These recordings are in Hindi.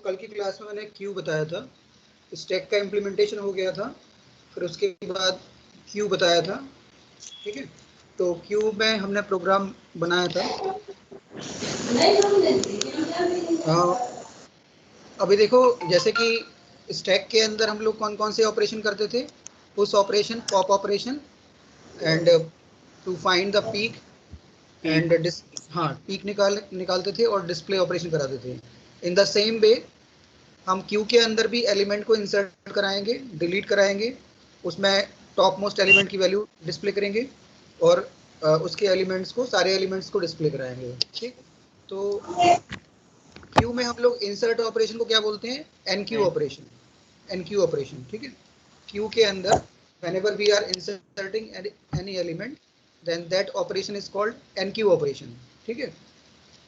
कल की क्लास में मैंने क्यू बताया था, स्टैक का इम्प्लीमेंटेशन हो गया था, फिर उसके बाद क्यू बताया था। ठीक है, तो क्यू में हमने प्रोग्राम बनाया था। अभी देखो, जैसे कि स्टैक के अंदर हम लोग कौन कौन से ऑपरेशन करते थे, push operation, pop operation, and to find the peak and हाँ पीक निकालते थे और डिस्प्ले ऑपरेशन कराते थे। इन द सेम वे हम क्यू के अंदर भी एलिमेंट को इंसर्ट कराएंगे, डिलीट कराएंगे, उसमें टॉप मोस्ट एलिमेंट की वैल्यू डिस्प्ले करेंगे और उसके एलिमेंट्स को, सारे एलिमेंट्स को डिस्प्ले कराएंगे। ठीक, तो क्यू में हम लोग इंसर्ट ऑपरेशन को क्या बोलते हैं, एनक्यू ऑपरेशन, एनक्यू ऑपरेशन। ठीक है, क्यू के अंदर whenever we are inserting any element then that operation is called NQ operation। ठीक है,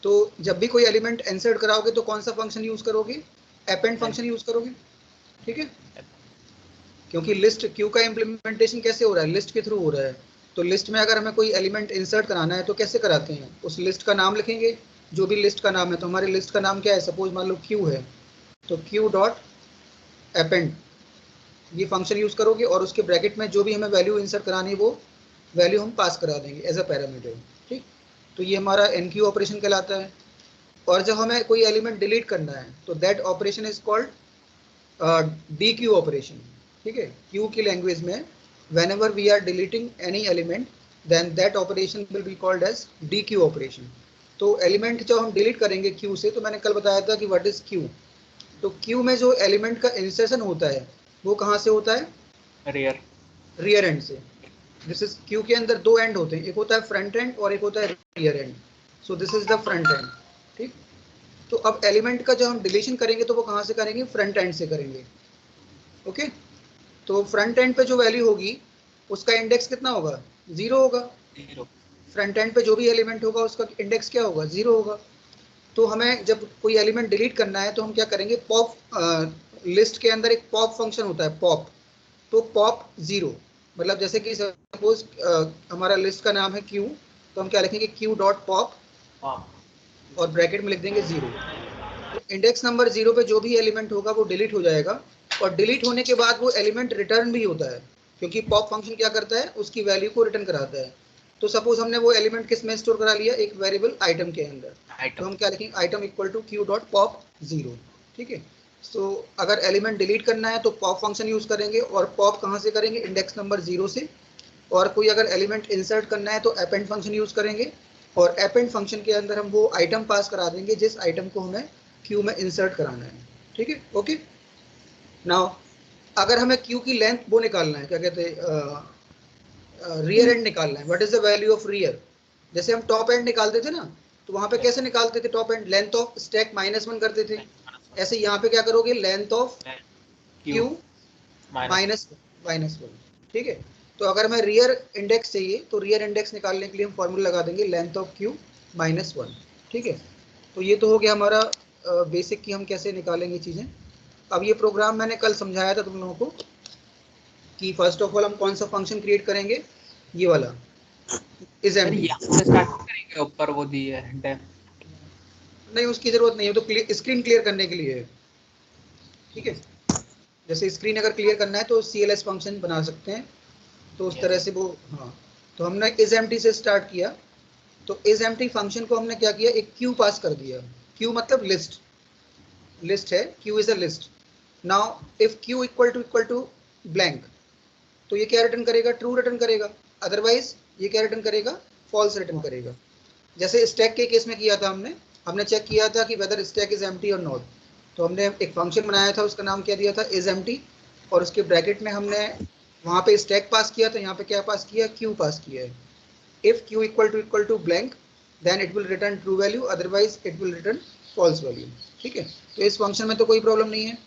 तो जब भी कोई एलिमेंट इंसर्ट कराओगे तो कौन सा फंक्शन यूज करोगे, अपेंड फंक्शन यूज करोगे। ठीक है, क्योंकि लिस्ट क्यू का इम्प्लीमेंटेशन कैसे हो रहा है, लिस्ट के थ्रू हो रहा है। तो लिस्ट में अगर हमें कोई एलिमेंट इंसर्ट कराना है तो कैसे कराते हैं, उस लिस्ट का नाम लिखेंगे, जो भी लिस्ट का नाम है। तो हमारी लिस्ट का नाम क्या है, सपोज मान लो क्यू है, तो क्यू डॉट अपेंड ये फंक्शन यूज करोगे और उसके ब्रैकेट में जो भी हमें वैल्यू इंसर्ट करानी है वो वैल्यू हम पास करा देंगे एज अ पैरामीटर। ठीक, तो ये हमारा एनक्यू ऑपरेशन कहलाता है। और जब हमें कोई एलिमेंट डिलीट करना है तो that operation is called D Q operation. ठीक है, क्यू की लैंग्वेज में whenever we are deleting any element then that operation will be called as dq operation। तो एलिमेंट जब हम डिलीट करेंगे क्यू से, तो मैंने कल बताया था कि व्हाट इज क्यू। तो क्यू में जो एलिमेंट का इंसर्शन होता है वो कहाँ से होता है, रियर, रियर एंड से। दिस इज क्यू के अंदर दो एंड होते हैं, एक होता है फ्रंट एंड और एक होता है rear and. So this is the front end. ठीक, तो अब एलिमेंट का जब हम डिलीशन करेंगे तो वो कहाँ से करेंगे, फ्रंट एंड से करेंगे। ओके, तो फ्रंट एंड पे जो वैल्यू होगी उसका इंडेक्स कितना होगा, 0 होगा। फ्रंट एंड पे जो भी एलिमेंट होगा उसका इंडेक्स क्या होगा, 0 होगा। तो हमें जब कोई एलिमेंट डिलीट करना है तो हम क्या करेंगे, पॉप, लिस्ट के अंदर एक पॉप फंक्शन होता है, पॉप। तो पॉप 0 मतलब जैसे कि सपोज हमारा लिस्ट का नाम है क्यू, तो हम क्या लिखेंगे, क्यू डॉट पॉप और ब्रैकेट में लिख देंगे 0। तो इंडेक्स नंबर 0 पे जो भी एलिमेंट होगा वो डिलीट हो जाएगा, और डिलीट होने के बाद वो एलिमेंट रिटर्न भी होता है, क्योंकि पॉप फंक्शन क्या करता है, उसकी वैल्यू को रिटर्न कराता है। तो सपोज हमने वो एलिमेंट किस में स्टोर करा लिया, एक वेरिएबल आइटम के अंदर, तो हम क्या लिखेंगे, item equal to Q dot pop 0। ठीक है, सो अगर एलिमेंट डिलीट करना है तो पॉप फंक्शन यूज करेंगे, और पॉप कहाँ से करेंगे, इंडेक्स नंबर 0 से। और कोई अगर एलिमेंट इंसर्ट करना है तो अपेंड फंक्शन यूज करेंगे, और अपेंड फंक्शन के अंदर हम वो आइटम पास करा देंगे जिस आइटम को हमें क्यू में इंसर्ट कराना है। ठीक है, ओके। नाउ अगर हमें क्यू की लेंथ वो निकालना है, क्या कहते हैं, रियर एंड निकालना है, what is the value of rear. जैसे हम टॉप एंड निकालते थे ना, तो वहां पे कैसे निकालते थे top and, length of stack -1 करते थे। ऐसे यहाँ पे क्या करोगे, लेंथ ऑफ क्यू -1। ठीक है, तो अगर हमें रियर इंडेक्स चाहिए तो रियर इंडेक्स निकालने के लिए हम फॉर्मूला लगा देंगे लेंथ ऑफ क्यू -1। ठीक है, तो ये तो हो गया हमारा बेसिक की हम कैसे निकालेंगे चीज़ें। अब ये प्रोग्राम मैंने कल समझाया था तुम लोगों को कि फर्स्ट ऑफ ऑल हम कौन सा फंक्शन क्रिएट करेंगे, ये वाला इज एम्प्टी। ऊपर वो दी है नहीं, उसकी जरूरत नहीं है, तो स्क्रीन क्लियर करने के लिए है। ठीक है, जैसे स्क्रीन अगर क्लियर करना है तो CLS फंक्शन बना सकते हैं, तो उस तरह से वो, हाँ। तो हमने इज एम्प्टी से स्टार्ट किया, तो इज एम्प्टी फंक्शन को हमने क्या किया, एक क्यू पास कर दिया। क्यू मतलब लिस्ट, लिस्ट है, Q is a list. Now if Q equal to blank, तो ये क्या रिटर्न करेगा, ट्रू रिटर्न करेगा। अदरवाइज ये क्या रिटर्न करेगा, फॉल्स रिटर्न करेगा। जैसे स्टैक के केस में किया था हमने हमने चेक किया था कि वेदर स्टैक इज एम्प्टी और नॉट। तो हमने एक फंक्शन बनाया था, उसका नाम क्या दिया था, इज एम्प्टी, और उसके ब्रैकेट में हमने वहाँ पे स्टैक पास किया था, यहाँ पे क्या पास किया, क्यू पास किया है। If Q equal to blank then it will return true value, otherwise it will return false value. ठीक है, तो इस फंक्शन में तो कोई प्रॉब्लम नहीं है।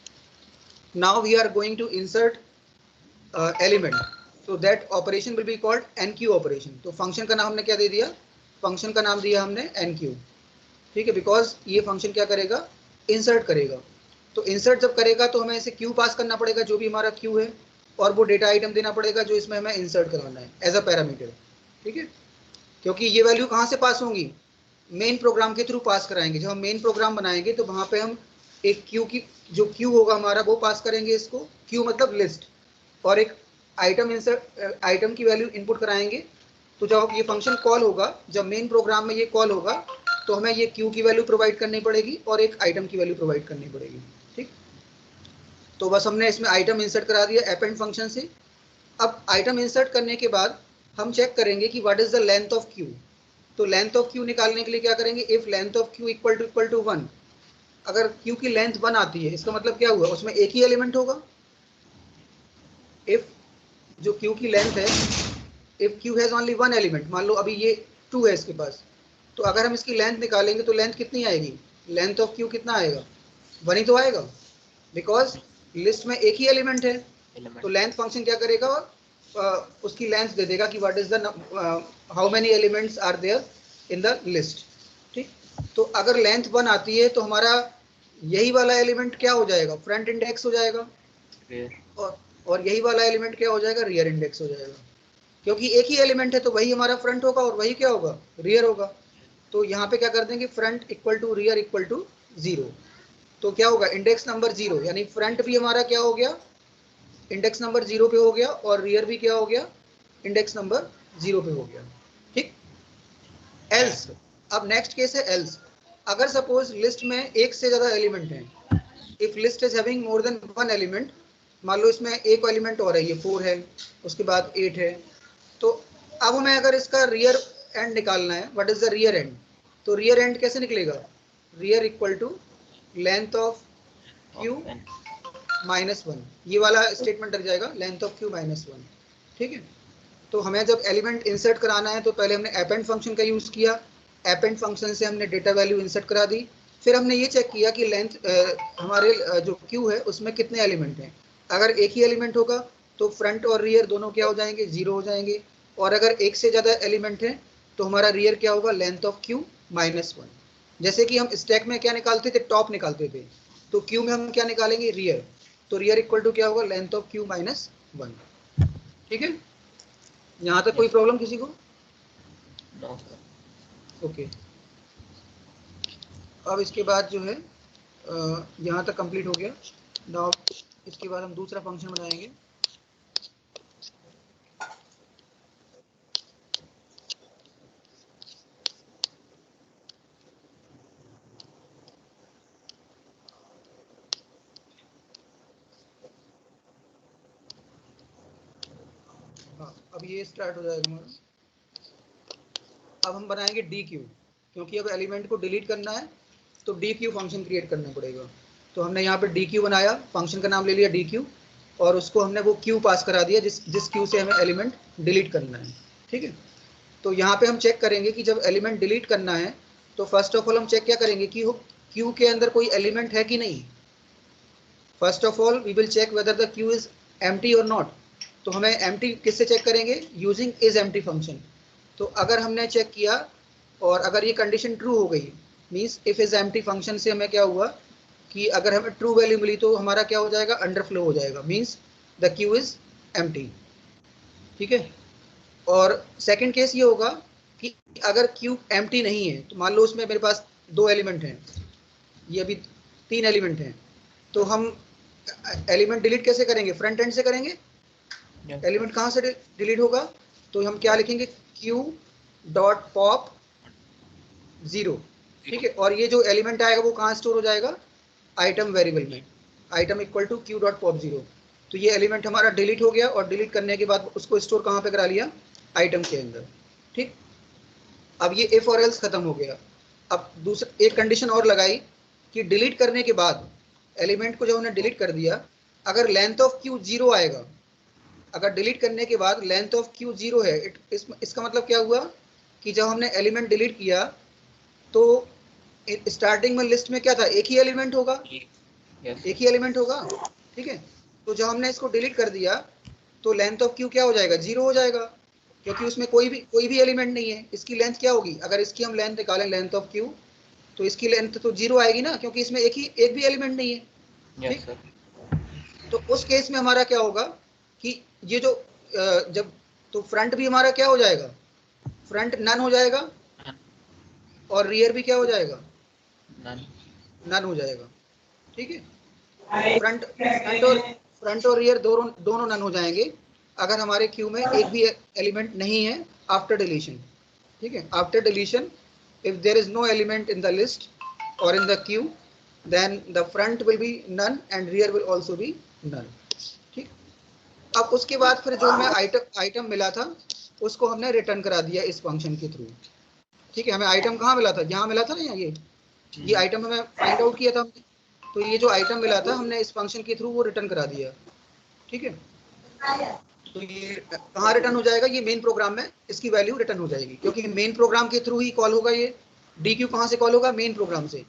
Now we are going to insert element, so that operation will be called NQ operation। तो फंक्शन का नाम हमने क्या दे दिया, फंक्शन का नाम दिया हमने NQ। ठीक है, बिकॉज ये फंक्शन क्या करेगा, इंसर्ट करेगा। तो इंसर्ट जब करेगा तो हमें इसे क्यू पास करना पड़ेगा, जो भी हमारा क्यू है, और वो डेटा आइटम देना पड़ेगा जो इसमें हमें इंसर्ट कराना है एज अ पैरामीटर। ठीक है, क्योंकि ये वैल्यू कहाँ से पास होंगी, मेन प्रोग्राम के थ्रू पास कराएंगे। जब हम मेन प्रोग्राम बनाएंगे तो वहाँ पे हम एक क्यू की जो क्यू होगा हमारा वो पास करेंगे इसको, क्यू मतलब लिस्ट, और एक आइटम इंसर्ट आइटम की वैल्यू इनपुट कराएंगे। तो जब ये फंक्शन कॉल होगा, जब मेन प्रोग्राम में ये कॉल होगा, तो हमें ये क्यू की वैल्यू प्रोवाइड करनी पड़ेगी और एक आइटम की वैल्यू प्रोवाइड करनी पड़ेगी। ठीक, तो बस हमने इसमें आइटम इंसर्ट करा दिया अपेंड फंक्शन से। अब आइटम इंसर्ट करने के बाद हम चेक करेंगे कि what is the length of Q. तो लेंथ ऑफ क्यू निकालने के लिए क्या करेंगे, if length of Q equal to 1, अगर क्यू की लेंथ 1 आती है इसका मतलब क्या हुआ, उसमें एक ही एलिमेंट होगा। इफ जो क्यू की लेंथ है, if Q has only 1 element, मान लो अभी ये 2 है इसके पास, तो अगर हम इसकी लेंथ निकालेंगे तो लेंथ कितनी आएगी, लेंथ ऑफ क्यू कितना आएगा, 1 ही तो आएगा, बिकॉज लिस्ट में एक ही एलिमेंट है। तो लेंथ फंक्शन क्या करेगा, उसकी लेंथ दे देगा कि what is the how many elements are there in the list. ठीक, तो अगर लेंथ 1 आती है तो हमारा यही वाला एलिमेंट क्या हो जाएगा, फ्रंट इंडेक्स हो जाएगा, और यही वाला एलिमेंट क्या हो जाएगा, रियर इंडेक्स हो जाएगा। क्योंकि एक ही एलिमेंट है तो वही हमारा फ्रंट होगा और वही क्या होगा, रियर होगा। तो यहाँ पे क्या कर देंगे, front equal to rear equal to 0। तो क्या होगा, इंडेक्स नंबर 0, यानी फ्रंट भी हमारा क्या हो गया, इंडेक्स नंबर 0 पे हो गया, और रियर भी क्या हो गया, इंडेक्स नंबर 0 पे हो गया। ठीक, एल्स, अब नेक्स्ट केस है एल्स। अगर सपोज लिस्ट में एक से ज्यादा एलिमेंट हैं, if list is having more than 1 element, मान लो इसमें एक एलिमेंट और है, ये 4 है, उसके बाद 8 है, तो अब हमें अगर इसका रियर एंड निकालना है, what is the rear end, तो रियर एंड कैसे निकलेगा, rear equal to length of Q minus 1, ये वाला स्टेटमेंट लग जाएगा, लेंथ ऑफ क्यू माइनस 1। ठीक है, तो हमें जब एलिमेंट इंसर्ट कराना है तो पहले हमने अपेंड फंक्शन का यूज़ किया, अपेंड फंक्शन से हमने डेटा वैल्यू इंसर्ट करा दी, फिर हमने ये चेक किया कि लेंथ हमारे जो क्यू है उसमें कितने एलिमेंट हैं। अगर एक ही एलिमेंट होगा तो फ्रंट और रियर दोनों क्या हो जाएंगे, 0 हो जाएंगे, और अगर एक से ज़्यादा एलिमेंट है तो हमारा रियर क्या होगा, लेंथ ऑफ क्यू माइनस 1। जैसे कि हम स्टैक में क्या निकालते थे, टॉप निकालते थे, तो क्यू में हम क्या निकालेंगे, रियर, तो रियर इक्वल टू क्या होगा, लेंथ ऑफ क्यू माइनस 1। ठीक है, यहाँ तक कोई प्रॉब्लम किसी को? ओके, अब इसके बाद जो है यहाँ तक कंप्लीट हो गया। नाउ इसके बाद हम दूसरा फंक्शन बनाएंगे। हाँ, अब ये स्टार्ट हो जाएगा हमारा। अब हम बनाएंगे डी क्यू, क्योंकि अब एलिमेंट को डिलीट करना है तो डी क्यू फंक्शन क्रिएट करना पड़ेगा। तो हमने यहाँ पे डी क्यू बनाया, फंक्शन का नाम ले लिया डी क्यू, और उसको हमने वो क्यू पास करा दिया जिस क्यू से हमें एलिमेंट डिलीट करना है। ठीक है, तो यहाँ पे हम चेक करेंगे कि जब एलिमेंट डिलीट करना है तो फर्स्ट ऑफ ऑल हम चेक क्या करेंगे कि क्यू के अंदर कोई एलिमेंट है कि नहीं। First of all we will check whether the queue is empty और नॉट। तो हमें एम्प्टी किससे चेक करेंगे, यूजिंग इज एम्प्टी फंक्शन। तो अगर हमने चेक किया और अगर ये कंडीशन ट्रू हो गई, means if is empty function से हमें क्या हुआ कि अगर हमें ट्रू वैल्यू मिली तो हमारा क्या हो जाएगा, अंडरफ्लो हो जाएगा, means the queue is empty. ठीक है, और सेकंड केस ये होगा कि अगर क्यू एम्प्टी नहीं है, तो मान लो उसमें मेरे पास 2 एलिमेंट हैं, ये अभी 3 एलिमेंट हैं, तो हम एलिमेंट डिलीट कैसे करेंगे, फ्रंट एंड से करेंगे। एलिमेंट कहाँ से डिलीट होगा, तो हम क्या लिखेंगे, क्यू डॉट पॉप 0। ठीक है, और ये जो एलिमेंट आएगा वो कहाँ स्टोर हो जाएगा, आइटम वेरिएबल में, item equal to Q dot pop 0। तो ये एलिमेंट हमारा डिलीट हो गया, और डिलीट करने के बाद उसको स्टोर कहाँ पे करा लिया, आइटम के अंदर। ठीक, अब ये इफ और एल्स खत्म हो गया। अब दूसरा एक कंडीशन और लगाई कि डिलीट करने के बाद एलिमेंट को जब हमने डिलीट कर दिया, अगर लेंथ ऑफ क्यू 0 आएगा, अगर डिलीट करने के बाद लेंथ ऑफ क्यू 0 है, इसका मतलब क्या हुआ कि जब हमने एलिमेंट डिलीट किया तो स्टार्टिंग में लिस्ट में क्या था, एक ही एलिमेंट होगा, एक ही एलिमेंट होगा। ठीक है, तो जब हमने इसको डिलीट कर दिया तो लेंथ ऑफ क्यू क्या हो जाएगा, 0 हो जाएगा, क्योंकि उसमें कोई भी एलिमेंट नहीं है। इसकी लेंथ क्या होगी, अगर इसकी हम लेंथ निकालें, लेंथ ऑफ क्यू, तो इसकी लेंथ तो 0 आएगी ना, क्योंकि इसमें एक भी एलिमेंट नहीं है। ठीक, तो उस केस में हमारा क्या होगा कि ये जो जब, तो फ्रंट भी हमारा क्या हो जाएगा, फ्रंट नन हो जाएगा, और रियर भी क्या हो जाएगा, नन हो जाएगा। ठीक है। फ्रंट और रियर दोनों नन हो जाएंगे अगर हमारे क्यू में एक भी एलिमेंट नहीं है आफ्टर डिलीशन। ठीक है, after deletion if there is no element in the list or in the queue then the front will be none and rear will also be none. ठीक, अब उसके बाद फिर जो हमें आइटम मिला था उसको हमने रिटर्न करा दिया इस फंक्शन के थ्रू। ठीक है, हमें आइटम कहाँ मिला था, यहाँ मिला था ना, ये आइटम हमें फाइंड आउट किया था हमने, तो ये जो आइटम मिला था हमने इस फंक्शन के थ्रू वो रिटर्न करा दिया। ठीक है, तो ये कहाँ रिटर्न हो जाएगा, ये मेन प्रोग्राम में इसकी वैल्यू रिटर्न हो जाएगी क्योंकि मेन प्रोग्राम के थ्रू ही कॉल होगा। ये डी क्यू कहाँ से कॉल होगा, मेन प्रोग्राम से।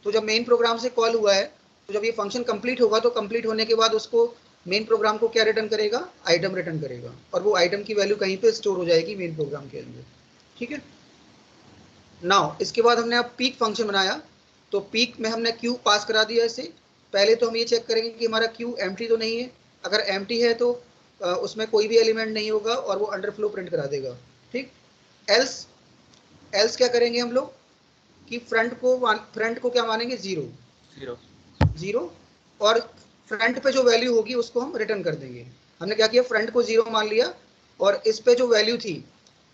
तो जब मेन प्रोग्राम से कॉल हुआ है तो जब ये फंक्शन कंप्लीट होगा तो कंप्लीट होने के बाद उसको मेन प्रोग्राम को क्या रिटर्न करेगा, आइटम रिटर्न करेगा, और वो आइटम की वैल्यू कहीं पे स्टोर हो जाएगी मेन प्रोग्राम के अंदर। ठीक है, नाउ इसके बाद हमने अब पीक फंक्शन बनाया, तो पीक में हमने क्यू पास करा दिया इसे। पहले तो हम ये चेक करेंगे कि हमारा क्यू एम्प्टी तो नहीं है, अगर एम्प्टी है तो उसमें कोई भी एलिमेंट नहीं होगा और वो अंडरफ्लो प्रिंट करा देगा। ठीक, एल्स क्या करेंगे हम लोग कि फ्रंट को क्या मानेंगे, जीरो, और फ्रंट पे जो वैल्यू होगी उसको हम रिटर्न कर देंगे। हमने क्या किया, फ्रंट को जीरो मान लिया और इस पे जो वैल्यू थी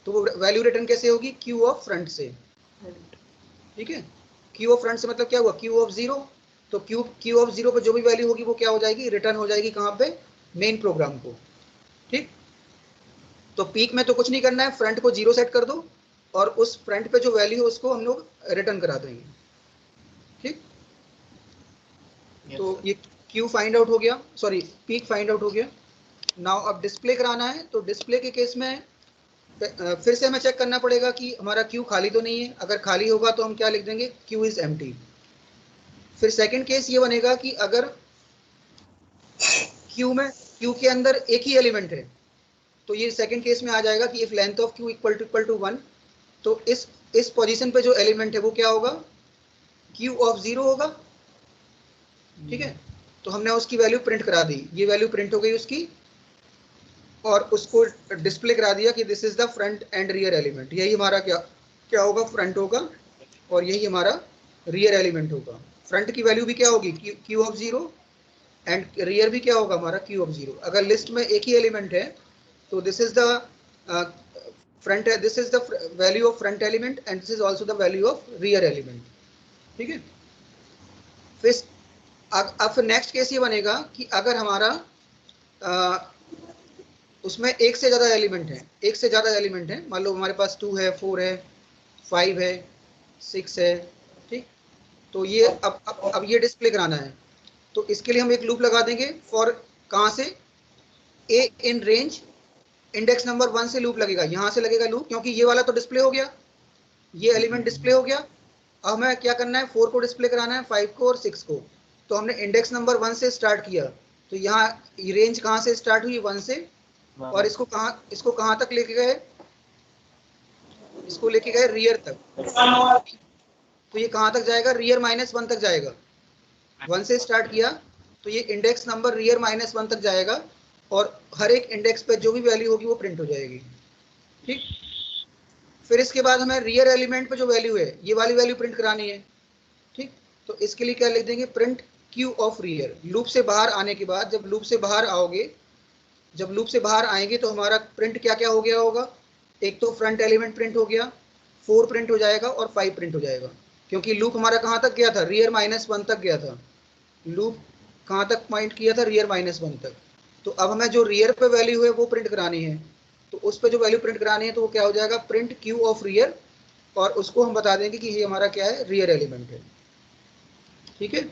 तो वो वैल्यू रिटर्न कैसे होगी, क्यू ऑफ फ्रंट से। ठीक है, क्यू ऑफ फ्रंट से मतलब क्या हुआ, क्यू ऑफ जीरो, तो क्यू ऑफ जीरो पे जो भी वैल्यू होगी वो क्या हो जाएगी, रिटर्न हो जाएगी कहाँ पे, मेन प्रोग्राम को। ठीक, तो पीक में तो कुछ नहीं करना है, फ्रंट को जीरो सेट कर दो और उस फ्रंट पे जो वैल्यू है उसको हम लोग रिटर्न करा देंगे। ठीक, तो ये क्यू फाइंड आउट हो गया, सॉरी पीक फाइंड आउट हो गया। नाउ अब डिस्प्ले कराना है, तो डिस्प्ले के केस में फिर से हमें चेक करना पड़ेगा कि हमारा क्यू खाली तो नहीं है। अगर खाली होगा तो हम क्या लिख देंगे, क्यू इज एम्प्टी। फिर सेकंड केस ये बनेगा कि अगर क्यू के अंदर एक ही एलिमेंट है तो ये सेकंड केस में आ जाएगा कि if length of Q equal to 1, तो इस पोजीशन पे जो एलिमेंट है वो क्या होगा, क्यू ऑफ जीरो होगा। ठीक है, तो हमने उसकी वैल्यू प्रिंट करा दी, ये वैल्यू प्रिंट हो गई उसकी, और उसको डिस्प्ले करा दिया कि this is the front end rear element. यही हमारा क्या क्या होगा, फ्रंट होगा और यही हमारा रियर एलिमेंट होगा। फ्रंट की वैल्यू भी क्या होगी, Q of zero, and rear भी क्या होगा हमारा, क्यू ऑफ जीरो। अगर लिस्ट में एक ही एलिमेंट है तो this is the front, this is the value of front element and this is also the value of rear element. ठीक है, फिर अब नेक्स्ट केस ये बनेगा कि अगर हमारा उसमें एक से ज़्यादा एलिमेंट है, एक से ज़्यादा एलिमेंट है, मान लो हमारे पास 2 है, 4 है, 5 है, 6 है। ठीक, तो ये अब ये डिस्प्ले कराना है, तो इसके लिए हम एक लूप लगा देंगे फॉर, कहाँ से, ए इन रेंज इंडेक्स नंबर 1 से लूप लगेगा, यहाँ से लगेगा लूप, क्योंकि ये वाला तो डिस्प्ले हो गया, ये एलिमेंट डिस्प्ले हो गया। अब हमें क्या करना है, 4 को डिस्प्ले कराना है, 5 को और 6 को। तो हमने इंडेक्स नंबर 1 से स्टार्ट किया, तो यहाँ रेंज कहाँ से स्टार्ट हुई, 1 से, और इसको कहाँ तक लेके गए, इसको लेके गए रियर तक। तो ये कहाँ तक जाएगा, रियर -1 तक जाएगा। 1 से स्टार्ट किया तो ये इंडेक्स नंबर रियर -1 तक जाएगा और हर एक इंडेक्स पे जो भी वैल्यू होगी वो प्रिंट हो जाएगी। ठीक, फिर इसके बाद हमें रियर एलिमेंट पे जो वैल्यू है ये वाली वैल्यू प्रिंट करानी है। ठीक, तो इसके लिए क्या लिख देंगे, print Q of rear. Loop से बाहर आने के बाद, जब लूप से बाहर आओगे, जब लूप से बाहर आएंगे तो हमारा प्रिंट क्या क्या हो गया होगा, एक तो फ्रंट एलिमेंट प्रिंट हो गया, 4 प्रिंट हो जाएगा और 5 प्रिंट हो जाएगा, क्योंकि लूप हमारा कहाँ तक गया था, रियर -1 तक गया था। लूप कहाँ तक पॉइंट किया था, रियर -1 तक। तो अब हमें जो रियर पे वैल्यू है वो प्रिंट करानी है, तो उस पर जो वैल्यू प्रिंट करानी है तो वो क्या हो जाएगा, प्रिंट क्यू ऑफ रियर, और उसको हम बता देंगे कि ये हमारा क्या है, रियर एलिमेंट है। ठीक है,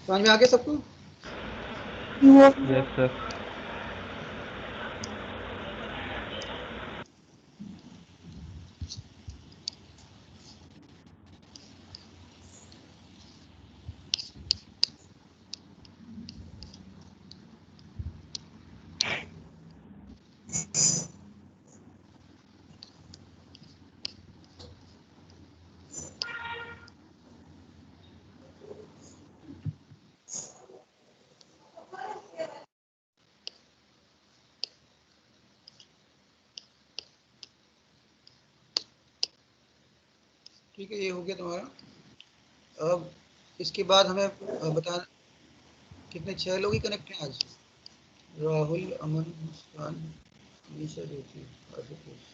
समझ में आ गया सबको? Yes sir. ठीक है, ये हो गया तुम्हारा। अब इसके बाद हमें बता कितने 6 लोग ही कनेक्ट हैं आज। राहुल, अमन, मुस्कान, निशा, ज्योति, आशुतोष।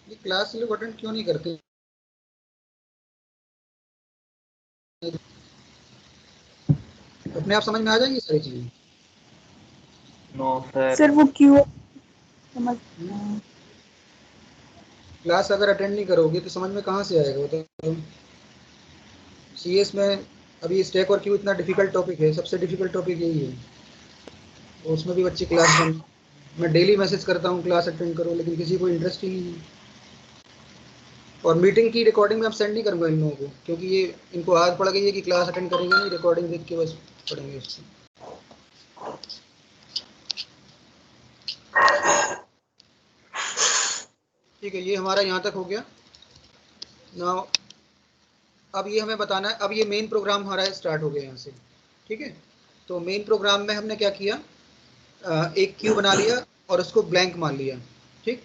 ये क्लास लोग अटेंड क्यों नहीं करते? अपने आप समझ में आ जाएंगी सारी चीजें। No sir. सर वो क्यों समझ क्लास अगर अटेंड नहीं करोगे तो समझ में कहाँ से आएगा? तो सीएस में अभी स्टैक और क्यू इतना डिफिकल्ट टॉपिक है, सबसे डिफिकल्ट टॉपिक यही है। तो उसमें भी बच्चे क्लास बन, मैं डेली मैसेज करता हूँ क्लास अटेंड करो, लेकिन किसी को इंटरेस्ट ही नहीं है। और मीटिंग की रिकॉर्डिंग में अब सेंड नहीं करूँगा इन लोगों को, क्योंकि ये इनको आदत पड़ गई है कि क्लास अटेंड करेंगे नहीं, रिकॉर्डिंग देख के बस पढ़ेंगे उससे। ठीक है, ये हमारा यहाँ तक हो गया। नाउ अब ये हमें बताना है, अब ये मेन प्रोग्राम हमारा स्टार्ट हो गया यहाँ से। ठीक है, तो मेन प्रोग्राम में हमने क्या किया, एक क्यू बना लिया और उसको ब्लैंक मान लिया। ठीक,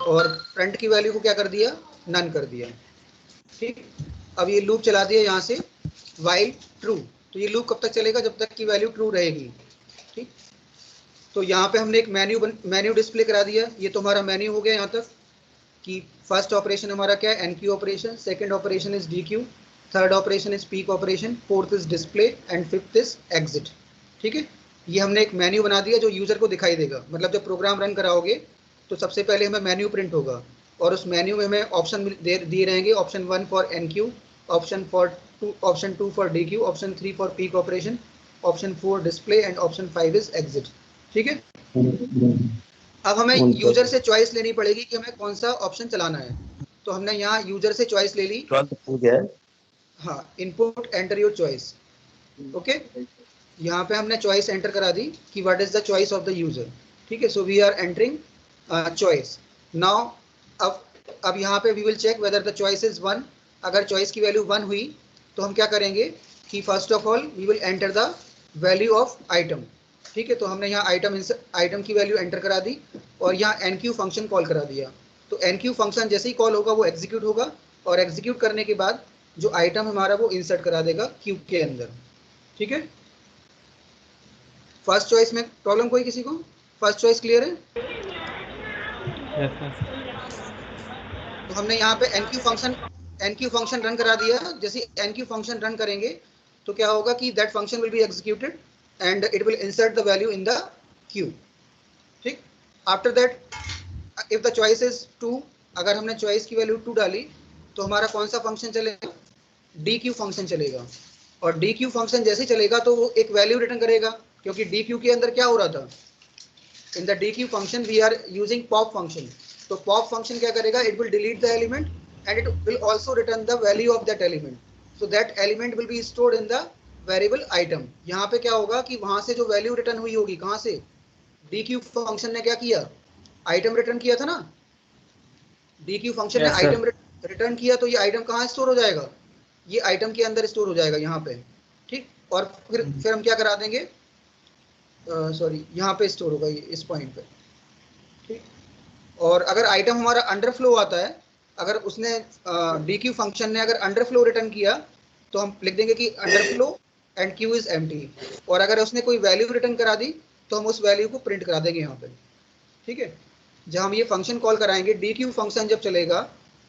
और फ्रंट की वैल्यू को क्या कर दिया, नन कर दिया। ठीक, अब ये लूप चला दिया यहाँ से वाइल ट्रू। तो ये लूप कब तक चलेगा, जब तक की वैल्यू ट्रू रहेगी। ठीक, तो यहाँ पे हमने एक मेन्यू डिस्प्ले करा दिया। ये तो हमारा मेन्यू हो गया यहाँ तक कि फर्स्ट ऑपरेशन हमारा क्या है, enqueue operation, second operation is dequeue, third operation is peek operation, fourth is display and fifth is exit. ठीक है, ये हमने एक मेन्यू बना दिया जो यूजर को दिखाई देगा। मतलब जब प्रोग्राम रन कराओगे तो सबसे पहले हमें मेन्यू प्रिंट होगा, और उस मेन्यू में हमें ऑप्शन दिए रहेंगे, option 1 for enqueue, option 2 for dequeue, option 3 for peek operation, option 4 display and option 5 is exit. ठीक है, अब हमें यूजर से चॉइस लेनी पड़ेगी कि हमें कौन सा ऑप्शन चलाना है। तो हमने यहाँ यूजर से चॉइस ले ली। हाँ, input enter your choice. Okay, यहाँ पे हमने चॉइस एंटर करा दी कि what is the choice of the user. ठीक है, so we are entering choice now. अब यहाँ पे we will check whether the choice is 1। अगर चॉइस की वैल्यू 1 हुई तो हम क्या करेंगे कि first of all we will enter the value of item. ठीक है, तो हमने यहाँ आइटम की वैल्यू एंटर करा दी और यहाँ एनक्यू फंक्शन कॉल करा दिया। तो एनक्यू फंक्शन जैसे ही कॉल होगा वो एग्जीक्यूट होगा, और एग्जीक्यूट करने के बाद जो आइटम हमारा वो इंसर्ट करा देगा क्यू के अंदर। ठीक है, फर्स्ट चॉइस में प्रॉब्लम कोई किसी को? फर्स्ट चॉइस क्लियर है? तो हमने यहाँ पे एनक्यू फंक्शन रन करा दिया। जैसे एनक्यू फंक्शन रन करेंगे तो क्या होगा कि that function will be executed and it will insert the value in the queue. ठीक, after that if the choice is 2, अगर हमने चॉइस की वैल्यू 2 डाली तो हमारा कौन सा फंक्शन चलेगा, डी क्यू फंक्शन चलेगा। और डी क्यू फंक्शन जैसे चलेगा तो वो एक वैल्यू रिटर्न करेगा, क्योंकि डी क्यू के अंदर क्या हो रहा था, in the dequeue function we are using pop function. तो pop function क्या करेगा, it will delete the element and it will also return the value of that element. So that element will be stored in the variable item. यहाँ पे क्या होगा कि वहां से जो वैल्यू रिटर्न हुई होगी, कहाँ से, dequeue फंक्शन ने क्या किया, आइटम रिटर्न किया था ना। dequeue फंक्शन ने आइटम रिटर्न किया, तो ये आइटम कहाँ स्टोर हो जाएगा, ये आइटम के अंदर स्टोर हो जाएगा यहाँ पे। ठीक, और फिर हम क्या करा देंगे, सॉरी यहाँ पे स्टोर होगा ये इस पॉइंट पे। ठीक, और अगर आइटम हमारा अंडरफ्लो आता है, अगर उसने डीक्यू फंक्शन ने अगर अंडरफ्लो रिटर्न किया तो हम लिख देंगे कि underflow and Q is empty. और अगर उसने कोई वैल्यू रिटर्न करा दी तो हम उस वैल्यू को प्रिंट करा देंगे यहाँ पे। ठीक है, जब हम ये फंक्शन कॉल कराएंगे डीक्यू फंक्शन जब चलेगा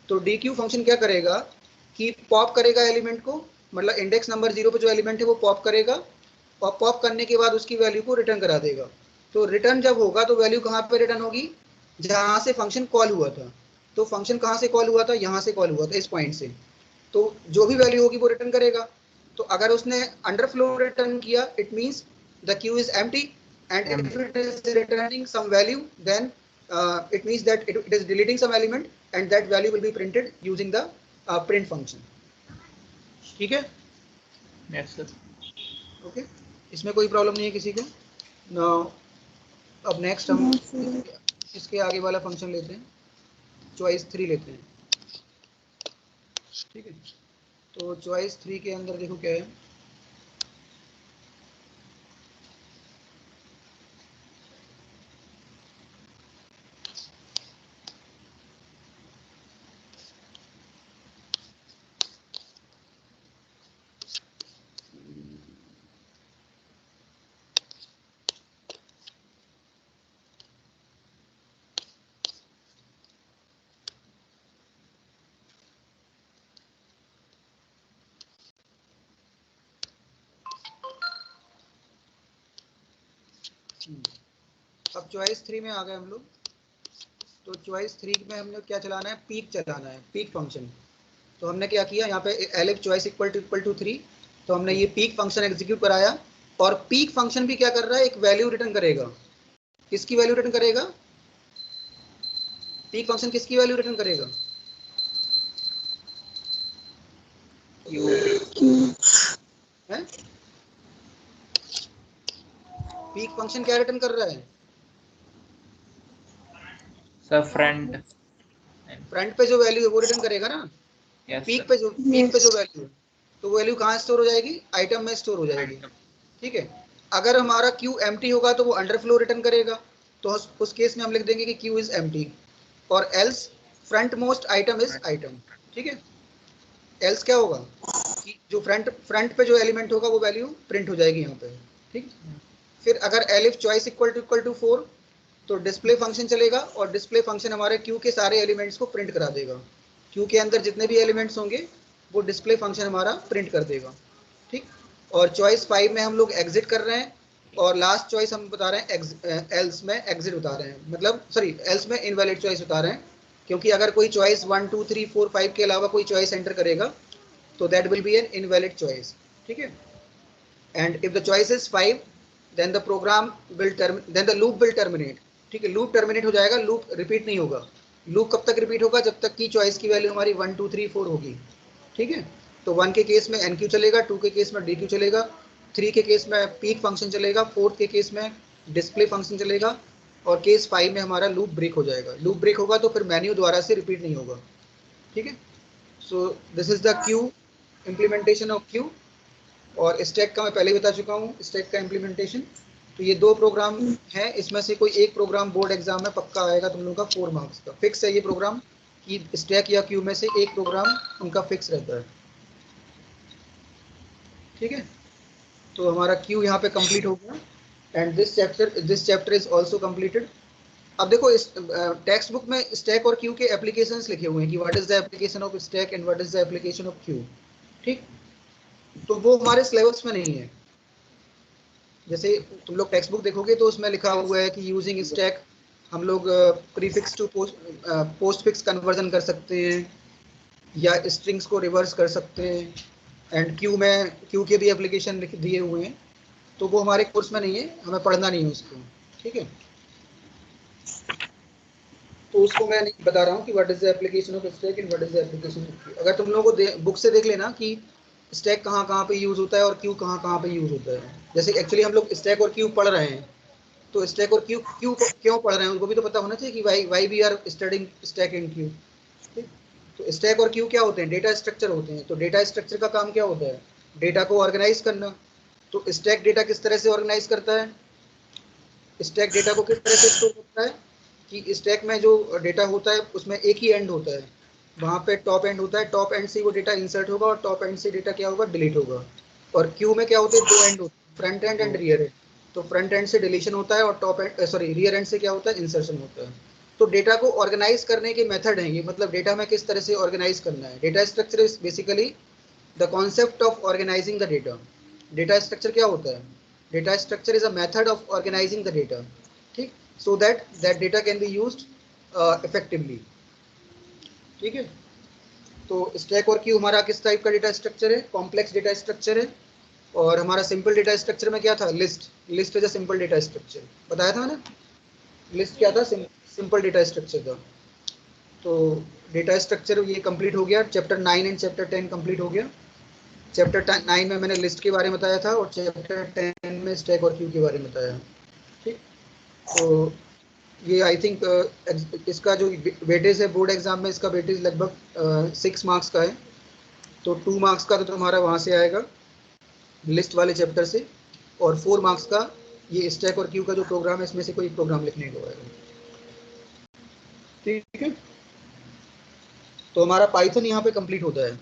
तो डीक्यू फंक्शन क्या करेगा कि पॉप करेगा एलिमेंट को, मतलब इंडेक्स नंबर 0 पे जो एलिमेंट है वो पॉप करेगा, और पॉप करने के बाद उसकी वैल्यू को रिटर्न करा देगा। तो रिटर्न जब होगा तो वैल्यू कहाँ पे रिटर्न होगी, जहाँ से फंक्शन कॉल हुआ था। तो फंक्शन कहाँ से कॉल हुआ था, यहाँ से कॉल हुआ था, इस पॉइंट से। तो जो भी वैल्यू होगी वो रिटर्न करेगा। तो अगर उसने अंडरफ्लो रिटर्न किया it means the queue is empty, and if it is returning some value then it means that it is deleting some element and that value will be printed using the print function. ठीक है, यस सर। ओके, इसमें कोई प्रॉब्लम नहीं है किसी को ना। अब नेक्स्ट हम इसके आगे वाला फंक्शन लेते हैं, चॉइस 3 लेते हैं। ठीक है, तो चॉइस 3 के अंदर देखो क्या है, अब चॉइस 3 में आ गए हम लोग। तो चॉइस 3 में हमने क्या चलाना है, पीक चलाना है, पीक फंक्शन। तो हमने क्या किया यहाँ पे elif choice इक्वल टू 3, तो हमने ये पीक फंक्शन एग्जीक्यूट कराया। और पीक फंक्शन भी क्या कर रहा है, एक वैल्यू रिटर्न करेगा। किसकी वैल्यू रिटर्न करेगा? पीक फंक्शन किसकी वैल्यू रिटर्न करेगा? है पीक फंक्शन क्या रिटर्न कर रहा है? सर फ्रंट फ्रंट पे जो वैल्यू है वो रिटर्न करेगा ना। यस पीक सर पे जो वैल्यू है, तो वैल्यू कहाँ स्टोर हो जाएगी? आइटम में स्टोर हो जाएगी। ठीक है। अगर हमारा क्यू एम्प्टी होगा तो वो अंडरफ्लो रिटर्न करेगा। तो उस केस में हम लिख देंगे कि क्यू इज एम्प्टी। और else front most item is item. ठीक है। एल्स क्या होगा कि जो फ्रंट पे जो एलिमेंट होगा वो वैल्यू प्रिंट हो जाएगी यहाँ पे। ठीक। फिर अगर elif choice इक्वल टू 4, तो डिस्प्ले फंक्शन चलेगा और डिस्प्ले फंक्शन हमारे क्यू के सारे एलिमेंट्स को प्रिंट करा देगा। क्यू के अंदर जितने भी एलिमेंट्स होंगे वो डिस्प्ले फंक्शन हमारा प्रिंट कर देगा। ठीक। और चॉइस 5 में हम लोग एग्जिट कर रहे हैं, और लास्ट चॉइस हम बता रहे हैं एल्स में एग्जिट बता रहे हैं, मतलब सॉरी एल्स में इनवैलिड चॉइस बता रहे हैं। क्योंकि अगर कोई चॉइस 1 2 3 4 5 के अलावा कोई चॉइस एंटर करेगा तो that will be N invalid choice. ठीक है। And if the choice is 5, then the program will then the loop will terminate। ठीक है। लूप टर्मिनेट हो जाएगा, लूप रिपीट नहीं होगा। लूप कब तक रिपीट होगा? जब तक की चॉइस की वैल्यू हमारी 1 2 3 4 होगी। ठीक है। तो 1 के केस में NQ चलेगा, 2 के केस में DQ चलेगा, 3 के केस में पीक फंक्शन चलेगा, 4 के केस में डिस्प्ले फंक्शन चलेगा, और केस 5 में हमारा लूप ब्रेक हो जाएगा। लूप ब्रेक होगा तो फिर मेन्यू दोबारा से रिपीट नहीं होगा। ठीक है। So this is the Q implementation of Q. और स्टैक का मैं पहले बता चुका हूँ, स्टैक का इम्प्लीमेंटेशन। तो ये 2 प्रोग्राम है, इसमें से कोई एक प्रोग्राम बोर्ड एग्जाम में पक्का आएगा तुम लोगों का 4 मार्क्स का। फिक्स है ये प्रोग्राम कि स्टैक या क्यू में से एक प्रोग्राम उनका फिक्स रहता है। ठीक है। तो हमारा क्यू यहाँ पे कंप्लीट हो गया and this chapter is also completed. अब देखो इस टेक्स्ट बुक में स्टैक और क्यू के एप्लीकेशंस लिखे हुए हैं कि what is the application of stack and what is the application of Q. ठीक। तो वो हमारे सिलेबस में नहीं है। जैसे तुम लोग टेक्स्ट बुक देखोगे तो उसमें लिखा हुआ है कि यूजिंग स्टैक हम लोग prefix to postfix conversion कर सकते हैं, या स्ट्रिंग्स को रिवर्स कर सकते हैं। एंड क्यू के भी एप्लीकेशन लिख दिए हुए हैं। तो वो हमारे कोर्स में नहीं है, हमें पढ़ना नहीं है उसको। ठीक है। तो उसको मैं नहीं बता रहा हूँ कि what is the application of stack and what is the application of Q. अगर तुम लोगों को बुक से देख लेना कि स्टैक कहाँ कहाँ पे यूज होता है और क्यू कहाँ कहाँ पे यूज होता है। जैसे एक्चुअली हम लोग स्टैक और क्यू पढ़ रहे हैं, तो स्टैक और क्यू क्यू क्यों पढ़ रहे हैं उनको भी तो पता होना चाहिए कि why we are studying stack and queue. तो स्टैक और क्यू क्या होते हैं? डेटा स्ट्रक्चर होते हैं। तो डेटा स्ट्रक्चर का काम क्या होता है? डेटा को ऑर्गेनाइज करना। तो स्टैक डेटा किस तरह से ऑर्गेनाइज करता है? स्टैक डेटा को किस तरह से स्टोर करता है कि स्टैक में जो डेटा होता है उसमें एक ही एंड होता है, वहाँ पे टॉप एंड होता है, टॉप एंड से वो डेटा इंसर्ट होगा और टॉप एंड से डेटा क्या होगा? डिलीट होगा। और क्यू में क्या होते हैं? 2 एंड होते हैं, front end and rear end. तो फ्रंट एंड से डिलीशन होता है और top and sorry rear and से क्या होता है? इंसर्शन होता है। तो डेटा को ऑर्गेनाइज करने के मेथड हैं ये, मतलब डेटा में किस तरह से ऑर्गेनाइज करना है। Data structure is basically the concept of organising the data. Data structure क्या होता है? Data structure is a method of organising the data. ठीक। So that data can be used effectively. ठीक है। तो स्टैक और क्यू हमारा किस टाइप का डेटा स्ट्रक्चर है? कॉम्प्लेक्स डेटा स्ट्रक्चर है। और हमारा सिंपल डेटा स्ट्रक्चर में क्या था? List is a simple data structure, बताया था मैंने। लिस्ट क्या था? सिंपल डेटा स्ट्रक्चर था। तो डेटा स्ट्रक्चर ये कंप्लीट हो गया। चैप्टर 9 एंड चैप्टर 10 कंप्लीट हो गया। चैप्टर 9 में मैंने लिस्ट के बारे में बताया था और चैप्टर 10 में स्टैक और क्यू के बारे में बताया। ठीक। तो ये आई थिंक इसका जो वेटेज है बोर्ड एग्जाम में, इसका वेटेज लगभग 6 मार्क्स का है। तो 2 मार्क्स का तो तुम्हारा वहाँ से आएगा लिस्ट वाले चैप्टर से, और 4 मार्क्स का ये स्टैक और क्यू का जो प्रोग्राम है इसमें से कोई प्रोग्राम लिखने को आएगा। ठीक है। तो हमारा पाइथन यहाँ पे कंप्लीट होता है।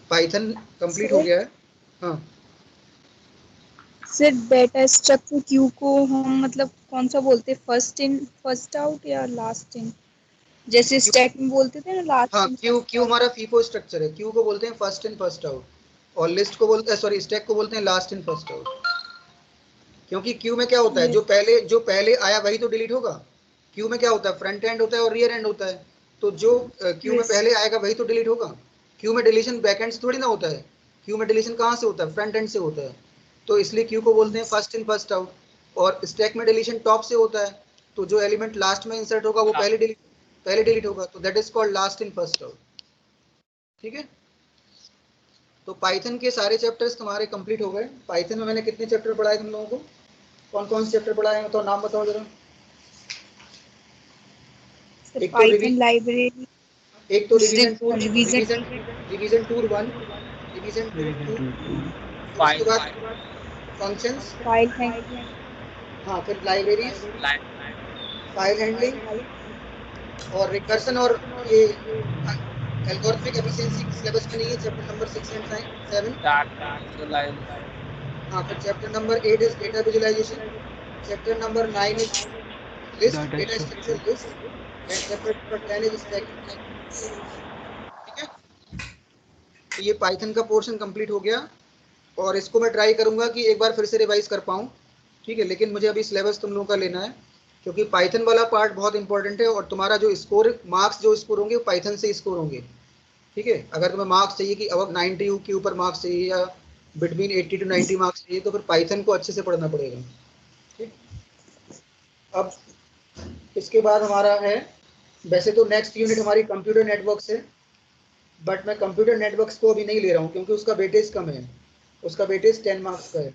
पाइथन कंप्लीट हो सर गया है। हाँ। सर डेटा स्ट्रक्चर क्यू को हम मतलब कौन सा बोलते हैं, फर्स्ट इन फर्स्ट आउट या लास्ट इन? जैसे क्यू, स्टैक में बोलते थे ना, लास्ट हाँ इन क्यू फर्स्ट क्यू आउट। हमारा फीफो स्ट्रक्चर है। क्यू को बोलते हैं फर्स्ट इन फर्स्ट आउट, और लिस्ट को बोलते हैं सॉरी स्टैक को बोलते हैं लास्ट इन फर्स्ट आउट। क्योंकि क्यू में क्या होता है, जो पहले आया वही तो डिलीट होगा। क्यू में क्या होता है, फ्रंट एंड होता है और रियर एंड होता है। तो जो क्यू में Yes. पहले आएगा वही तो डिलीट होगा। क्यू में डिलीशन बैक एंड से थोड़ी ना होता है, क्यू में डिलीशन कहाँ से होता है, फ्रंट एंड से होता है। तो इसलिए क्यू को बोलते हैं फर्स्ट इन फर्स्ट आउट। और स्टैक में डिलीशन टॉप से होता है, तो जो एलिमेंट लास्ट में इंसर्ट होगा वो पहले डिलीट होगा, तो that is called last in first out. ठीक है, तो पाइथन के सारे चैप्टर्स तुम्हारे कंप्लीट हो गए। पाइथन में मैंने कितने चैप्टर पढ़ाए तुम लोगों को, कौन कौन से चैप्टर पढ़ाए हैं, तो नाम बताओ जरा। Sir, एक तो Python library, एक तो revision tour, revision, revision tour 1, revision tour 2, फिर उसके Five. बाद फंक्शंस, file handling, हाँ फिर लाइब्रेरीज, फाइल हैंडलिंग और रिकर्सन। और ये एल्गोरिथमिक एफिशिएंसी सिलेबस में नहीं है, chapter number 6 and 7। Data visualization. हाँ, फिर chapter number 8 is data visualization, chapter number 9 is list, data structure list, and chapter number 10 is stacking. ठीक है, तो ये पाइथन का पोर्शन कंप्लीट हो गया, और इसको मैं ट्राई करूंगा कि एक बार फिर से रिवाइज कर पाऊँ। ठीक है, लेकिन मुझे अभी सिलेबस तुम लोगों का लेना है, क्योंकि पाइथन वाला पार्ट बहुत इंपॉर्टेंट है, और तुम्हारा जो स्कोर, मार्क्स जो स्कोर होंगे वो पाइथन से स्कोर होंगे। ठीक है, अगर तुम्हें मार्क्स चाहिए कि अब 90 के ऊपर मार्क्स चाहिए या बिटवीन 80 टू 90 मार्क्स चाहिए, तो फिर पाइथन को अच्छे से पढ़ना पड़ेगा। ठीक, अब इसके बाद हमारा है, वैसे तो नेक्स्ट यूनिट हमारी कंप्यूटर नेटवर्क्स है, बट मैं कंप्यूटर नेटवर्क्स को अभी नहीं ले रहा हूँ क्योंकि उसका वेटेज कम है, उसका वेटेज 10 मार्क्स का है।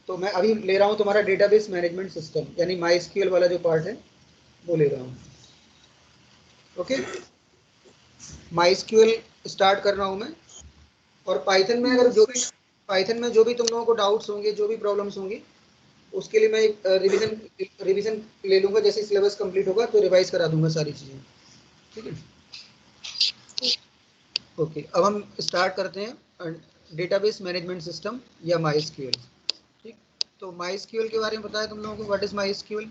तो मैं अभी ले रहा हूँ तुम्हारा डेटाबेस मैनेजमेंट सिस्टम, यानी माई वाला जो पार्ट है वो ले रहा हूँ। ओके, माई स्टार्ट कर रहा हूँ मैं। और पाइथन में अगर yes, जो भी, पाइथन में जो भी तुम लोगों को डाउट्स होंगे, जो भी प्रॉब्लम्स होंगी, उसके लिए मैं एक रिवीजन ले लूँगा। जैसे सिलेबस कंप्लीट होगा तो रिवाइज करा दूंगा सारी चीज़ें। ठीक है, ओके, अब हम स्टार्ट करते हैं डेटाबेस मैनेजमेंट सिस्टम या माई। ठीक, तो माई के बारे में बताया तुम लोगों को, व्हाट इज माई स्क्यूएल।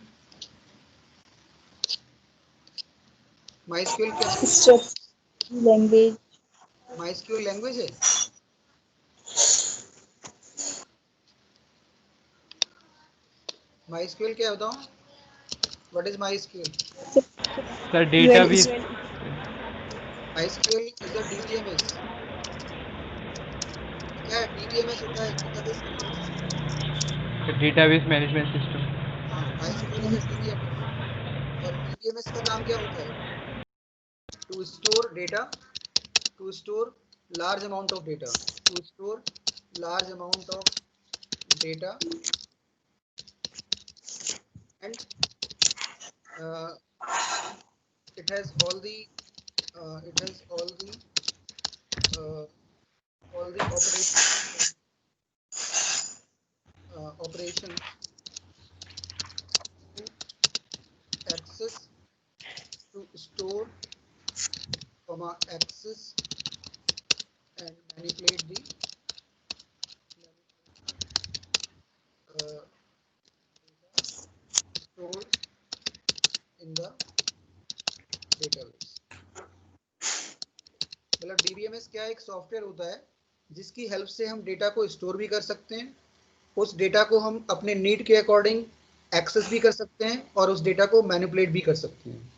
माई क्या है, structure language, माई लैंग्वेज है। माई क्या है बताओ, what is my The SQL, database. My is a DBMS. क्या है डीबीएमएस, होता है database management system. The database management system. हाँ, माई इज अ डीबीएमएस। और डीबीएमएस का काम क्या होता है, to store data, to store large amount of data, to store large amount of data, and uh, it has all the uh, all the operations to access, to store, access and manipulate the uh, stored in the database। मतलब डीबीएमएस क्या, एक सॉफ्टवेयर होता है जिसकी हेल्प से हम डेटा को स्टोर भी कर सकते हैं, उस डेटा को हम अपने नीड के अकॉर्डिंग एक्सेस भी कर सकते हैं, और उस डेटा को मैनिपुलेट भी कर सकते हैं।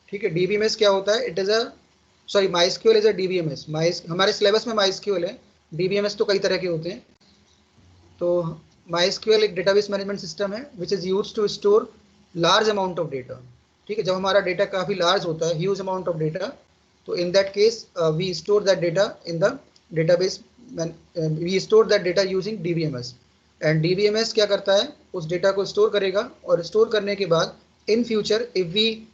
ठीक है, डीबीएमएस क्या होता है, it is a, sorry, my is a DBMS. हमारे सिलेबस में माई है, डीबीएमएस तो कई तरह के होते हैं। तो माई एक डेटाबेस मैनेजमेंट सिस्टम है which is use to store large amount of data. ठीक है, जब हमारा डेटा काफ़ी लार्ज होता है, ह्यूज अमाउंट ऑफ डेटा, तो in that case we store that data in the database, we store that data using DBMS. And DBMS क्या करता है, उस डेटा को स्टोर करेगा, और स्टोर करने के बाद in future if we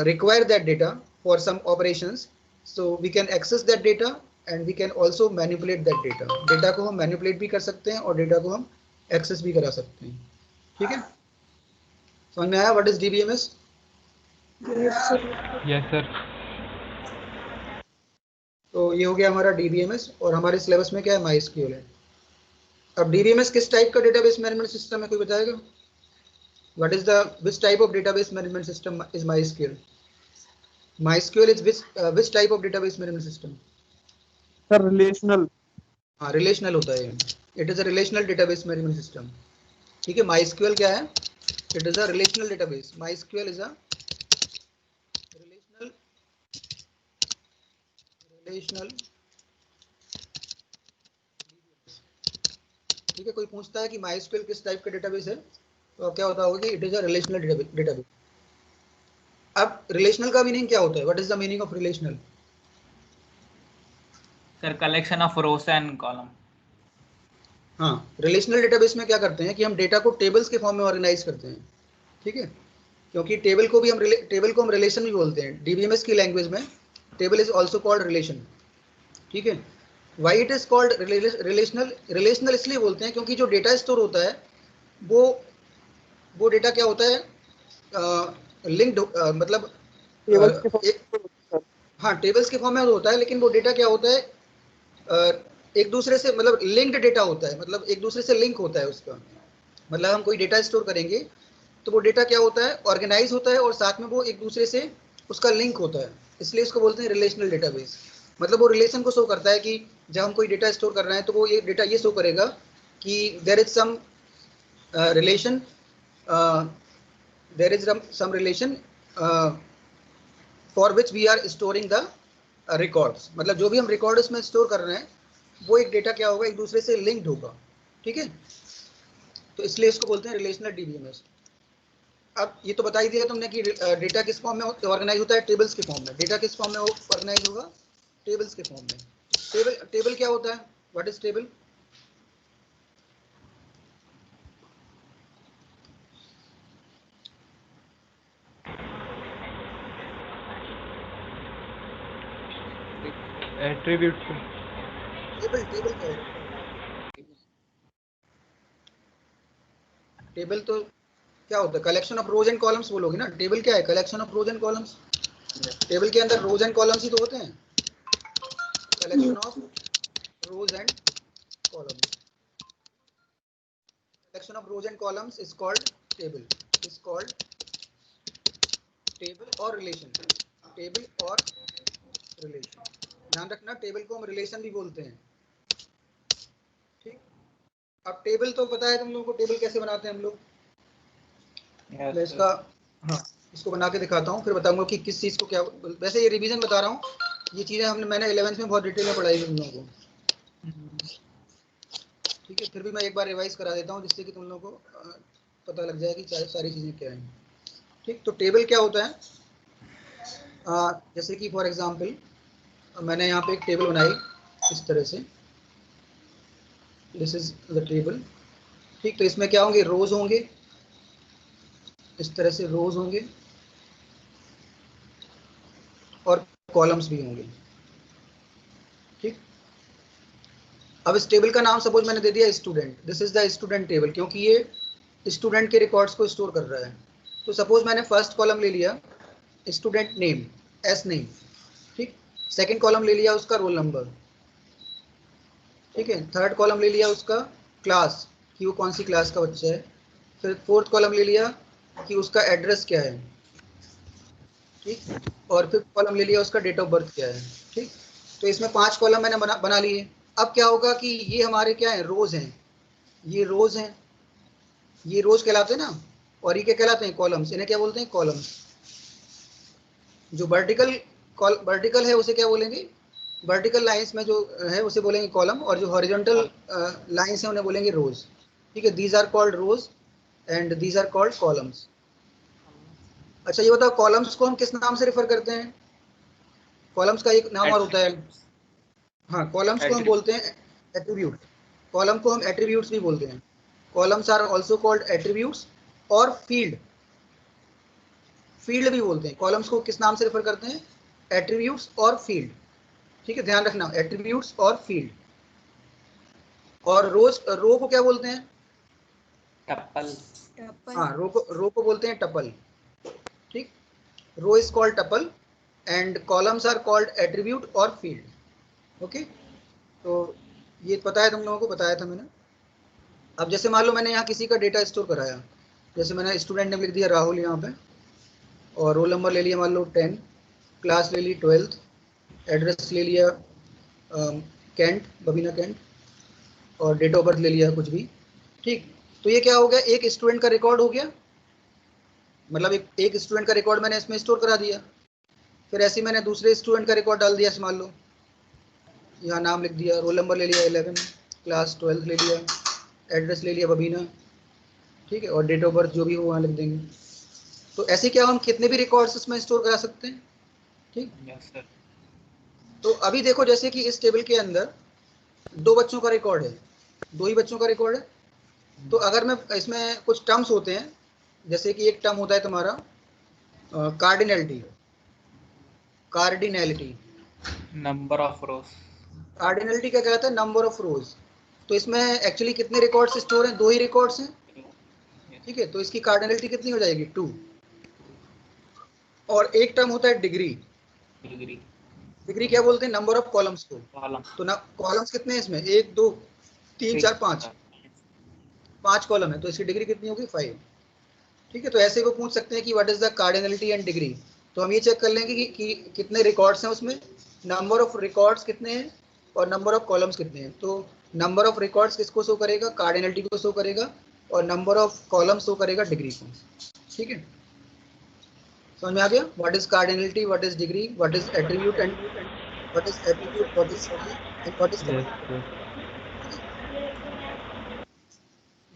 require that data for some operations, so we can access that data and we can also manipulate that data। Data को हम manipulate भी कर सकते हैं और डेटा को हम access भी करा सकते हैं। ठीक है, समझ में आया what is DBMS? yes, sir. Yes, sir. तो ये हो गया हमारा DBMS, और हमारे सिलेबस में क्या है, MySQL है। अब DBMS किस टाइप का डेटाबेस मैनेजमेंट सिस्टम है, कोई बताएगा? What is the, which type of database management system is MySQL? MySQL is which type of database management system? Sir relational. हाँ, रिलेशनल होता है। It is a relational database management system. ठीक है, MySQL क्या है? It is a relational database. MySQL is a relational. ठीक है, कोई पूछता है कि MySQL किस टाइप का डेटाबेस है, तो क्या होता होगा कि it is a relational database. अब रिलेशनल का मीनिंग क्या होता है? What is the meaning of relational? Sir collection of rows and column. हाँ, रिलेशनल डेटाबेस में क्या करते हैं कि हम डेटा को टेबल्स के फॉर्म में ऑर्गेनाइज करते हैं। ठीक है, क्योंकि टेबल को हम रिलेशन भी बोलते हैं। डीबीएमएस की लैंग्वेज में table is also called relation. ठीक है, why it is called relational? Relational इसलिए बोलते हैं क्योंकि जो डेटा स्टोर होता है वो डेटा क्या होता है, लिंक्ड, मतलब टेबल्स के हाँ टेबल्स के फॉर्म में होता है, लेकिन वो डेटा क्या होता है, एक दूसरे से मतलब लिंक्ड डेटा होता है, मतलब एक दूसरे से लिंक होता है उसका। मतलब हम कोई डेटा स्टोर करेंगे तो वो डेटा क्या होता है, ऑर्गेनाइज होता है और साथ में वो एक दूसरे से उसका लिंक होता है, इसलिए इसको बोलते हैं रिलेशनल डेटाबेस। मतलब वो रिलेशन को शो करता है कि जब हम कोई डेटा स्टोर कर रहे हैं तो वो ये डेटा ये शो करेगा कि there is some relation, there is some relation for which we are storing the records. मतलब जो भी हम रिकॉर्ड इसमें स्टोर कर रहे हैं वो एक डेटा क्या होगा, एक दूसरे से लिंक्ड होगा। ठीक है, तो इसलिए इसको बोलते हैं रिलेशनल डीबीएमएस। अब ये तो बता ही दिया तुमने कि डेटा किस फॉर्म में ऑर्गेनाइज होता है, टेबल्स के फॉर्म में। डेटा किस फॉर्म में ऑर्गेनाइज होगा, टेबल्स के फॉर्म में। टेबल क्या होता है, what is table? Attributes. Table क्या होता है? टेबल तो क्या होता है, collection of rose and columns बोलोगे ना। टेबल क्या है, collection of rose and columns. Table के अंदर रोज एंड कॉलम्स ही तो होते हैं, collection of rose and columns. collection of rows and columns is called table, is called table or relation, table or relation। ध्यान रखना, टेबल को हम रिलेशन भी बोलते हैं। ठीक, अब टेबल तो पता है तुम लोगों को, टेबल कैसे बनाते हैं हम लोग। मैं इसका हाँ इसको बना के दिखाता हूँ, फिर बताऊंगा कि किस चीज़ को क्या। वैसे ये रिवीजन बता रहा हूँ, ये चीज़ें मैंने 11th में बहुत डिटेल में पढ़ाई तुम लोगों को। ठीक है, फिर भी मैं एक बार रिवाइज करा देता हूँ जिससे कि तुम लोगों को पता लग जाए कि सारी चीज़ें क्या हैं। ठीक, तो टेबल क्या होता है, जैसे कि फॉर एग्जांपल मैंने यहाँ पे एक टेबल बनाई इस तरह से, दिस इज द टेबल। ठीक, तो इसमें क्या होंगे, रोज होंगे, इस तरह से रोज होंगे और कॉलम्स भी होंगे। ठीक, अब इस टेबल का नाम सपोज मैंने दे दिया student, this is the student table, क्योंकि ये स्टूडेंट के रिकॉर्ड्स को स्टोर कर रहा है। तो सपोज मैंने फर्स्ट कॉलम ले लिया स्टूडेंट नेम, एस नेम। ठीक, सेकंड कॉलम ले लिया उसका रोल नंबर। ठीक है, थर्ड कॉलम ले लिया उसका क्लास, कि वो कौन सी क्लास का बच्चा है। फिर फोर्थ कॉलम ले लिया कि उसका एड्रेस क्या है। ठीक, और फिफ्थ कॉलम ले लिया उसका डेट ऑफ बर्थ क्या है। ठीक, तो इसमें 5 कॉलम मैंने बना लिए। अब क्या होगा कि ये हमारे क्या है, रोज हैं, ये रोज हैं, ये रोज कहलाते हैं ना, और ये क्या कहलाते हैं, कॉलम्स। इन्हें क्या बोलते हैं, कॉलम्स। जो वर्टिकल है उसे क्या बोलेंगे, वर्टिकल लाइंस में जो है उसे बोलेंगे कॉलम, और जो हॉरिजॉन्टल लाइंस हैं उन्हें बोलेंगे रोज। ठीक है, these are called rows and these are called columns. अच्छा ये बताओ, कॉलम्स को हम किस नाम से रेफर करते हैं? कॉलम्स का एक नाम और होता है। हाँ, कॉलम्स को हम बोलते हैं एट्रीब्यूट। कॉलम को हम एट्रीब्यूट्स भी बोलते हैं। Columns are also called attributes और फील्ड, फील्ड भी बोलते हैं। कॉलम्स को किस नाम से रेफर करते हैं, एट्रीब्यूट्स और फील्ड। ठीक है, ध्यान रखना, एट्रीब्यूट्स और फील्ड। और रो को क्या बोलते हैं, टप्पल। हाँ रो को बोलते हैं टपल। ठीक, row is called tuple and columns are called attribute or field. Okay, तो ये पता है तुम लोगों को, बताया था मैंने। अब जैसे मान लो मैंने यहाँ किसी का डेटा स्टोर कराया, जैसे मैंने स्टूडेंट नेम लिख दिया राहुल यहाँ पे, और रोल नंबर ले लिया मान लो 10, क्लास ले ली 12th, एड्रेस ले लिया कैंट, बबीना कैंट, और डेट ऑफ बर्थ ले लिया कुछ भी, ठीक। तो ये क्या हो गया, एक स्टूडेंट का रिकॉर्ड हो गया, मतलब एक स्टूडेंट का रिकॉर्ड मैंने इसमें स्टोर करा दिया। फिर ऐसे ही मैंने दूसरे स्टूडेंट का रिकॉर्ड डाल दिया, मान लो यहाँ नाम लिख दिया, रोल नंबर ले लिया 11, क्लास 12 ले लिया, एड्रेस ले लिया बबीना, ठीक है, और डेट ऑफ बर्थ जो भी हो वहाँ लिख देंगे। तो ऐसे क्या हम कितने भी रिकॉर्ड्स इसमें स्टोर करा सकते हैं, ठीक। Yes sir. तो अभी देखो जैसे कि इस टेबल के अंदर 2 बच्चों का रिकॉर्ड है, 2 ही बच्चों का रिकॉर्ड है। तो अगर मैं इसमें कुछ टर्म्स होते हैं, जैसे कि एक टर्म होता है तुम्हारा cardinality, cardinality number of rose. Cardinality क्या कहता है, नंबर ऑफ रोज। तो इसमें एक्चुअली कितने रिकॉर्ड्स स्टोर हैं, 2 ही रिकॉर्ड्स हैं, ठीक है। तो इसकी कार्डिनलिटी कितनी हो जाएगी, 2। और एक टर्म होता है डिग्री, डिग्री। डिग्री क्या बोलते हैं, नंबर ऑफ कॉलम्स को। कॉलम। तो ना कॉलम्स कितने हैं इसमें, 1 2 3 4 5 कॉलम है, तो इसकी डिग्री कितनी होगी, 5, ठीक है। तो ऐसे वो पूछ सकते हैं कि what is the cardinality and degree. तो हम ये चेक कर लेंगे कि कितने रिकॉर्ड्स हैं उसमें, नंबर ऑफ रिकॉर्ड्स कितने हैं और नंबर ऑफ कॉलम्स कितने हैं। तो नंबर ऑफ रिकॉर्ड्स किसको शो करेगा, कार्डिनलिटी को शो करेगा, और नंबर ऑफ कॉलम्स शो करेगा डिग्री को, ठीक है। समझ में आ गया, what is cardinality, what is degree, what is attribute and what is attribute, what is and what is.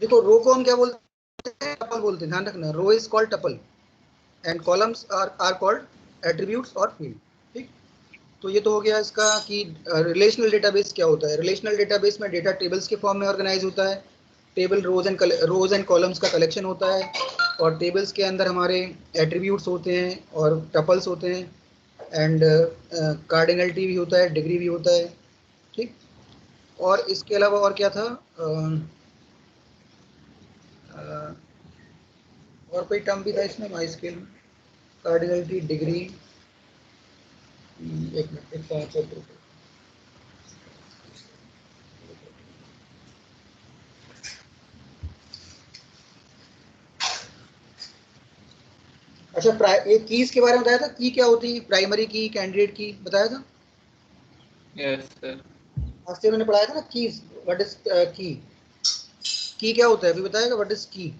देखो रो को हम क्या बोलते हैं, टपल बोलते हैं, ध्यान रखना, row is called tuple and columns are called attributes और फील्ड, ठीक। तो ये तो हो गया इसका कि रिलेशनल डेटाबेस क्या होता है। रिलेशनल डेटाबेस में डेटा टेबल्स के फॉर्म में ऑर्गेनाइज होता है, टेबल रोज एंड कॉलम्स का कलेक्शन होता है, और टेबल्स के अंदर हमारे एट्रीब्यूट्स होते हैं और टपल्स होते हैं, एंड कार्डिनलिटी भी होता है, डिग्री भी होता है, ठीक। और इसके अलावा और क्या था, और कोई टर्म भी था इसमें माई स्केल में, कार्डिनलिटी, डिग्री, एक मिनट, एक 5 रुपये। अच्छा, एक कीज के बारे में बताया था, की क्या होती है, प्राइमरी की, कैंडिडेट की, बताया था। Yes sir. लास्ट ईयर मैंने पढ़ाया था ना, कीज, व्हाट इज की क्या होता है, अभी बताएगा व्हाट इज की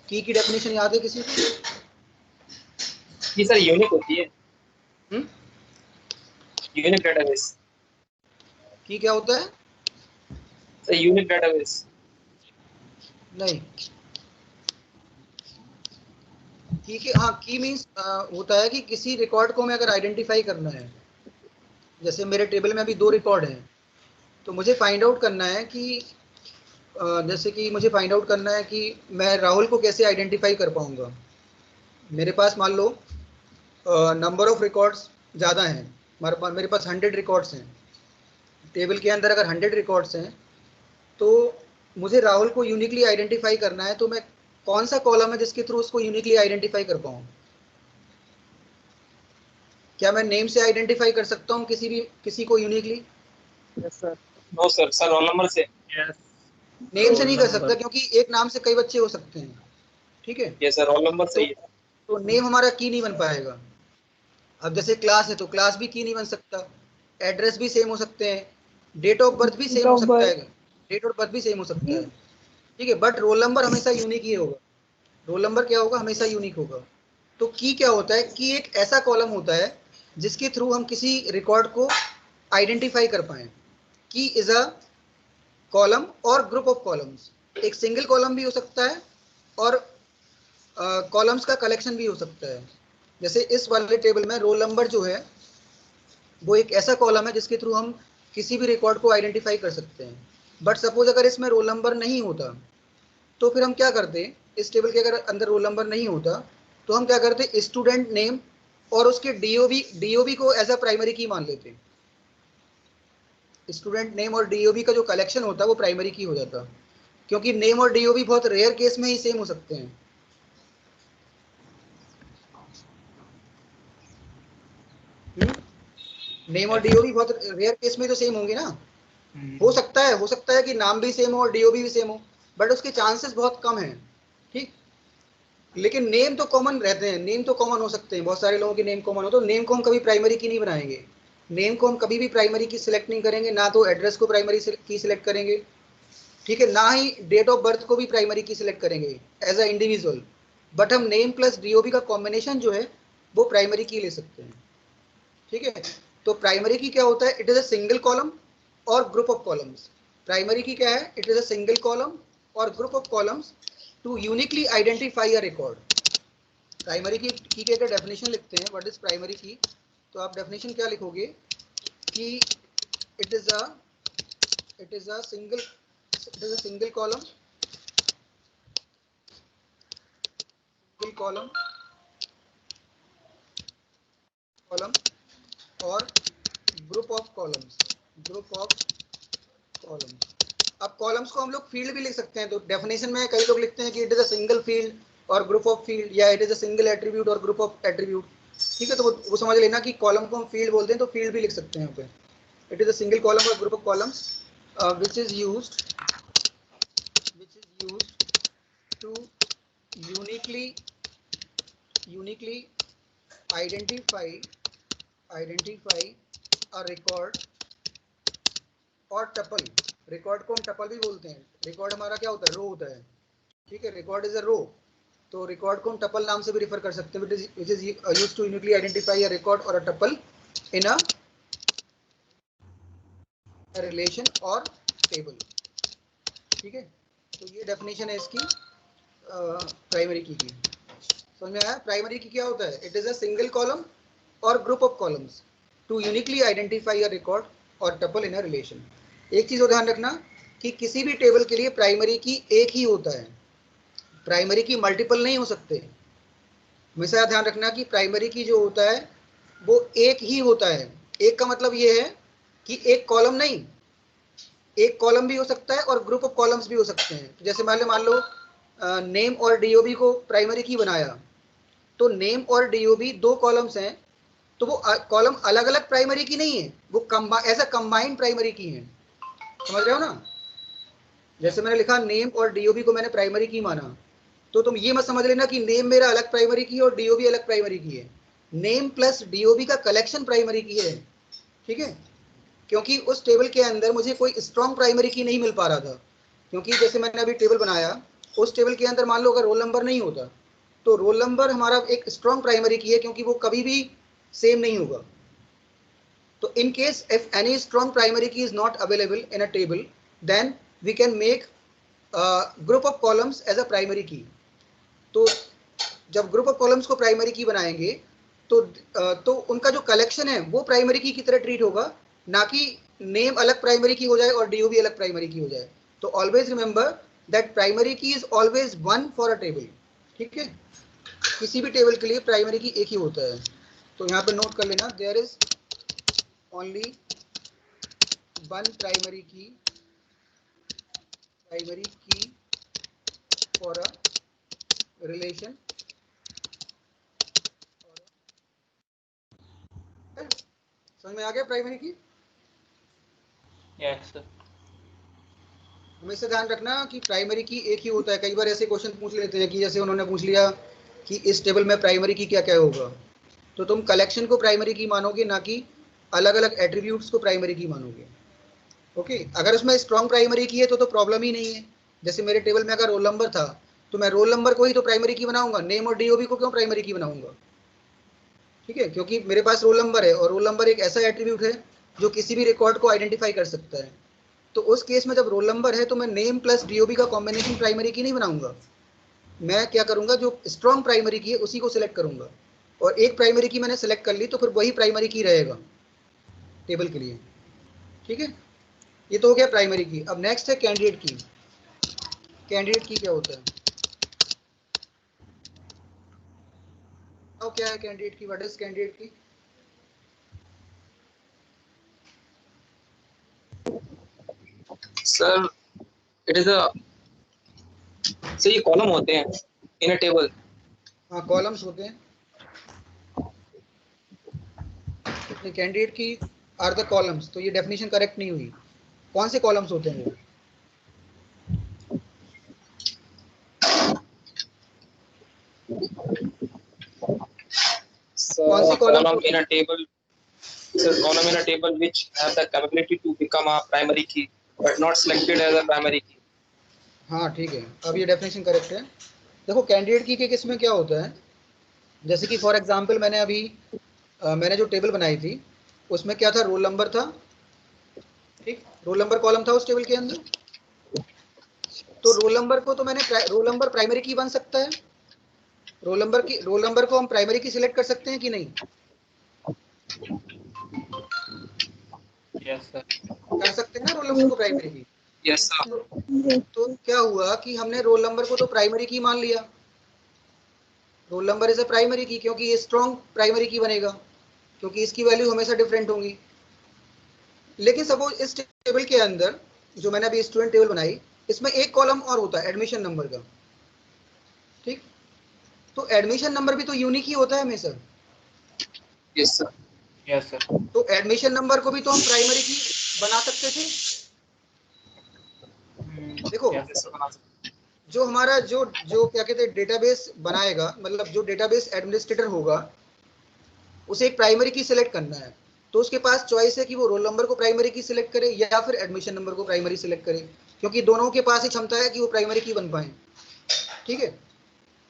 डेफिनेशन याद है किसी को। जी सर, यूनिक होती है, हम्म, यूनिक डेटाबेस। की क्या होता है, सर यूनिक डेटाबेस। नहीं, की के, हाँ, की मीन्स होता है कि किसी रिकॉर्ड को हमें अगर आइडेंटिफाई करना है, जैसे मेरे टेबल में अभी 2 रिकॉर्ड हैं, तो मुझे फाइंड आउट करना है कि जैसे कि मुझे फाइंड आउट करना है कि मैं राहुल को कैसे आइडेंटिफाई कर पाऊंगा। मेरे पास मान लो नंबर ऑफ रिकॉर्ड्स ज़्यादा हैं, मेरे पास 100 रिकॉर्ड्स हैं, टेबल के अंदर अगर 100 रिकॉर्ड्स हैं, तो मुझे राहुल को यूनिकली आइडेंटिफाई करना है, तो मैं कौन सा कॉलम है जिसके थ्रू उसको यूनिकली आइडेंटिफाई कर पाऊँ। क्या मैं नेम से आइडेंटिफाई कर सकता हूँ किसी को uniquely, yes sir. No sir, sir roll number से। यस। नेम से नहीं कर सकता, क्योंकि एक नाम से कई बच्चे हो सकते हैं, ठीक है। यस सर, रोल नंबर से ही है। तो नेम हमारा की नहीं बन पाएगा। अब जैसे क्लास है तो क्लास भी की नहीं बन सकता, एड्रेस भी सेम हो सकते हैं, डेट ऑफ बर्थ भी सेम हो सकता है, डेट ऑफ बर्थ भी सेम हो सकता है, ठीक है। बट रोल नंबर हमेशा यूनिक ही होगा, रोल नंबर क्या होगा, हमेशा यूनिक होगा। तो की क्या होता है, की एक ऐसा कॉलम होता है जिसके थ्रू हम किसी रिकॉर्ड को आइडेंटिफाई कर पाए। की is a column or group of columns, एक सिंगल कॉलम भी हो सकता है और कॉलम्स का कलेक्शन भी हो सकता है। जैसे इस वाले टेबल में रोल नंबर जो है वो एक ऐसा कॉलम है जिसके थ्रू हम किसी भी रिकॉर्ड को आइडेंटिफाई कर सकते हैं। बट सपोज अगर इसमें रोल नंबर नहीं होता, तो फिर हम क्या करते, इस टेबल के अगर अंदर रोल नंबर नहीं होता, तो हम क्या करते, स्टूडेंट नेम और उसके डीओबी को एज अ प्राइमरी की मान लेते। स्टूडेंट नेम और डीओबी का जो कलेक्शन होता है वो प्राइमरी की हो जाता, क्योंकि नेम और डीओबी बहुत रेयर केस में ही सेम हो सकते हैं। नेम और डीओबी बहुत रेयर केस में तो सेम होंगे ना। हो सकता है कि नाम भी सेम हो और डीओबी भी सेम हो, बट उसके चांसेस बहुत कम हैं, ठीक। लेकिन नेम तो कॉमन रहते हैं, नेम तो कॉमन हो सकते हैं, बहुत सारे लोगों के नेम कॉमन हो, तो नेम को हम कभी प्राइमरी की नहीं बनाएंगे। नेम को हम कभी भी प्राइमरी की सिलेक्ट नहीं करेंगे, ना तो एड्रेस को प्राइमरी की सिलेक्ट करेंगे, ठीक है, ना ही डेट ऑफ बर्थ को भी प्राइमरी की सिलेक्ट करेंगे एज अ इंडिविजुअल, बट हम नेम प्लस डीओबी का कॉम्बिनेशन जो है वो प्राइमरी की ले सकते हैं, ठीक है। तो प्राइमरी की क्या होता है, it is a single column or group of columns. Primary key क्या है, it is a single column or group of columns to uniquely identify a record. Primary key के डेफिनेशन लिखते हैं, व्हाट इज प्राइमरी की, तो आप डेफिनेशन क्या लिखोगे कि it is a single column or group of columns. अब कॉलम्स को हम लोग फील्ड भी लिख सकते हैं, तो डेफिनेशन में कई लोग लिखते हैं कि it is a single field और ग्रुप ऑफ फील्ड, या it is a single attribute और ग्रुप ऑफ एट्रीब्यूट, ठीक है। तो वो समझ लेना कि कॉलम को हम फील्ड बोलते हैं, तो फील्ड भी लिख सकते हैं यहाँ पे। It is a single column or group of columns which is used to uniquely identify a record or tuple. Record को हम टपल भी बोलते हैं, रिकॉर्ड हमारा क्या होता है, रो होता है, ठीक है, रिकॉर्ड इज अ रो, तो रिकॉर्ड को हम टपल नाम से भी रिफर कर सकते हैं, which is used to uniquely identify a record or a tuple in a relation और टेबल, ठीक है। तो ये डेफिनेशन है इसकी प्राइमरी की। समझ में आया? प्राइमरी की क्या होता है, it is a single column or group of columns to uniquely identify a record or tuple in a relation. एक चीज को ध्यान रखना कि किसी भी टेबल के लिए प्राइमरी की एक ही होता है, प्राइमरी की मल्टीपल नहीं हो सकते। हमेशा ध्यान रखना कि प्राइमरी की जो होता है वो एक ही होता है। एक का मतलब ये है कि एक कॉलम नहीं, एक कॉलम भी हो सकता है और ग्रुप ऑफ कॉलम्स भी हो सकते हैं। जैसे मान लो नेम और डीओबी को प्राइमरी की बनाया, तो नेम और डीओबी दो कॉलम्स हैं, तो वो कॉलम अलग अलग प्राइमरी की नहीं है, वो ऐसा कंबाइंड प्राइमरी की है। समझ रहे हो ना? जैसे मैंने लिखा नेम और डीओबी को मैंने प्राइमरी की माना, तो तुम ये मत समझ लेना कि नेम मेरा अलग प्राइमरी की है और डीओबी अलग प्राइमरी की है। नेम प्लस डीओबी का कलेक्शन प्राइमरी की है, ठीक है, क्योंकि उस टेबल के अंदर मुझे कोई स्ट्रॉन्ग प्राइमरी की नहीं मिल पा रहा था। क्योंकि जैसे मैंने अभी टेबल बनाया, उस टेबल के अंदर मान लो अगर रोल नंबर नहीं होता, तो रोल नंबर हमारा एक स्ट्रॉन्ग प्राइमरी की है, क्योंकि वो कभी भी सेम नहीं होगा। तो in case if any strong primary key is not available in a table, then we can make group of columns as a primary key. तो जब ग्रुप ऑफ कॉलम्स को प्राइमरी की बनाएंगे, तो उनका जो कलेक्शन है वो प्राइमरी की तरह ट्रीट होगा, ना कि नेम अलग प्राइमरी की हो जाए और डीओबी अलग प्राइमरी की हो जाए। तो always remember that primary key is always one for a table, ठीक है। किसी भी टेबल के लिए प्राइमरी की एक ही होता है। तो यहाँ पे नोट कर लेना, there is only one primary key for a relation. समझ में आ गया प्राइमरी की? Yes sir. हमेशा ध्यान रखना कि प्राइमरी की एक ही होता है। कई बार ऐसे क्वेश्चन पूछ लेते हैं कि जैसे उन्होंने पूछ लिया कि इस टेबल में प्राइमरी की क्या क्या होगा, तो तुम कलेक्शन को प्राइमरी की मानोगे, ना कि अलग अलग एट्रीब्यूट्स को प्राइमरी की मानोगे। ओके, अगर उसमें स्ट्रॉन्ग प्राइमरी की है तो प्रॉब्लम ही नहीं है। जैसे मेरे टेबल में अगर रोल नंबर था, तो मैं रोल नंबर को ही तो प्राइमरी की बनाऊंगा, नेम और डीओबी को क्यों प्राइमरी की बनाऊंगा? ठीक है, क्योंकि मेरे पास रोल नंबर है, और रोल नंबर एक ऐसा एट्रीब्यूट है जो किसी भी रिकॉर्ड को आइडेंटिफाई कर सकता है। तो उस केस में जब रोल नंबर है, तो मैं नेम प्लस डीओबी का कॉम्बिनेशन प्राइमरी की नहीं बनाऊंगा। मैं क्या करूंगा, जो स्ट्रॉन्ग प्राइमरी की है उसी को सिलेक्ट करूंगा, और एक प्राइमरी की मैंने सेलेक्ट कर ली तो फिर वही प्राइमरी की रहेगा टेबल के लिए, ठीक है। ये तो हो गया प्राइमरी की। अब नेक्स्ट है कैंडिडेट की। कैंडिडेट की क्या होता है, क्या है कैंडिडेट की, व्हाट इज कैंडिडेट की? Sir it is a sir ये कॉलम होते हैं इन अ टेबल। हाँ, कॉलम्स होते हैं। कैंडिडेट की आर द कॉलम्स, तो ये डेफिनेशन करेक्ट नहीं हुई। कौन से कॉलम्स होते हैं वो? कौन सी कॉलम्स कॉलम होती इन अ हैं? Table It's a column in a table which have the capability to become a primary key but not selected as a primary key. हाँ ठीक है, अब ये डेफिनेशन करेक्ट है। देखो कैंडिडेट की के केस में क्या होता है, जैसे कि फॉर एग्जांपल मैंने अभी मैंने जो टेबल बनाई थी उसमें क्या था, रोल नंबर था, ठीक, रोल नंबर कॉलम था उस टेबल के अंदर। तो रोल नंबर को तो मैंने रोल नंबर प्राइमरी की बन सकता है, रोल नंबर को हम प्राइमरी की सिलेक्ट कर सकते हैं कि नहीं? Yes sir. कर सकते हैं ना रोल नंबर को प्राइमरी की। Yes, sir. तो क्या हुआ कि हमने रोल नंबर को तो प्राइमरी की मान लिया, roll number is a primary की, क्योंकि ये स्ट्रॉन्ग प्राइमरी की बनेगा, क्योंकि इसकी वैल्यू हमेशा डिफरेंट होंगी। लेकिन सपोज इस टेबल के अंदर जो मैंने अभी स्टूडेंट टेबल बनाई, इसमें एक कॉलम और होता है एडमिशन नंबर का, ठीक, तो एडमिशन नंबर भी तो यूनिक ही होता है हमेशा। Yes, sir. Yes sir. तो एडमिशन नंबर को भी तो हम प्राइमरी की बना सकते थे। देखो यस Yes, sir. जो हमारा जो जो क्या कहते हैं डेटाबेस बनाएगा, मतलब जो डेटाबेस एडमिनिस्ट्रेटर होगा उसे एक प्राइमरी की सिलेक्ट करना है, तो उसके पास चॉइस है कि वो रोल नंबर को प्राइमरी की सिलेक्ट करे या फिर एडमिशन नंबर को प्राइमरी सिलेक्ट करे, क्योंकि दोनों के पास ही क्षमता है कि वो प्राइमरी की बन पाए, ठीक है।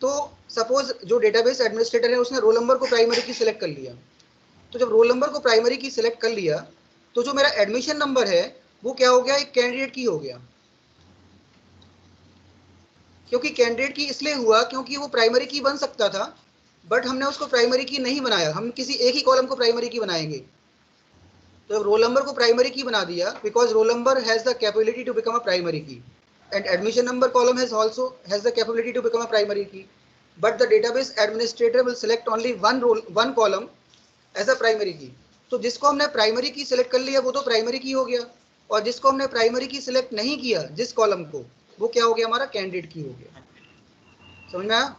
तो सपोज जो डेटाबेस एडमिनिस्ट्रेटर है उसने रोल नंबर को प्राइमरी की सिलेक्ट कर लिया, तो जब रोल नंबर को प्राइमरी की सिलेक्ट कर लिया तो जो मेरा एडमिशन नंबर है वो क्या हो गया, एक कैंडिडेट की हो गया। क्योंकि कैंडिडेट की इसलिए हुआ क्योंकि वो प्राइमरी की बन सकता था, बट हमने उसको प्राइमरी की नहीं बनाया, हम किसी एक ही कॉलम को प्राइमरी की बनाएंगे। तो रोल नंबर को प्राइमरी की बना दिया, because roll number has the capability to become a primary key, and admission number column has also has the capability to become a primary key, but the database administrator will select only one column as a primary key. तो जिसको हमने प्राइमरी की सिलेक्ट कर लिया वो तो प्राइमरी की हो गया, और जिसको हमने प्राइमरी की सिलेक्ट नहीं किया जिस कॉलम को, वो क्या हो गया, हमारा कैंडिडेट की हो गया। समझ में आया?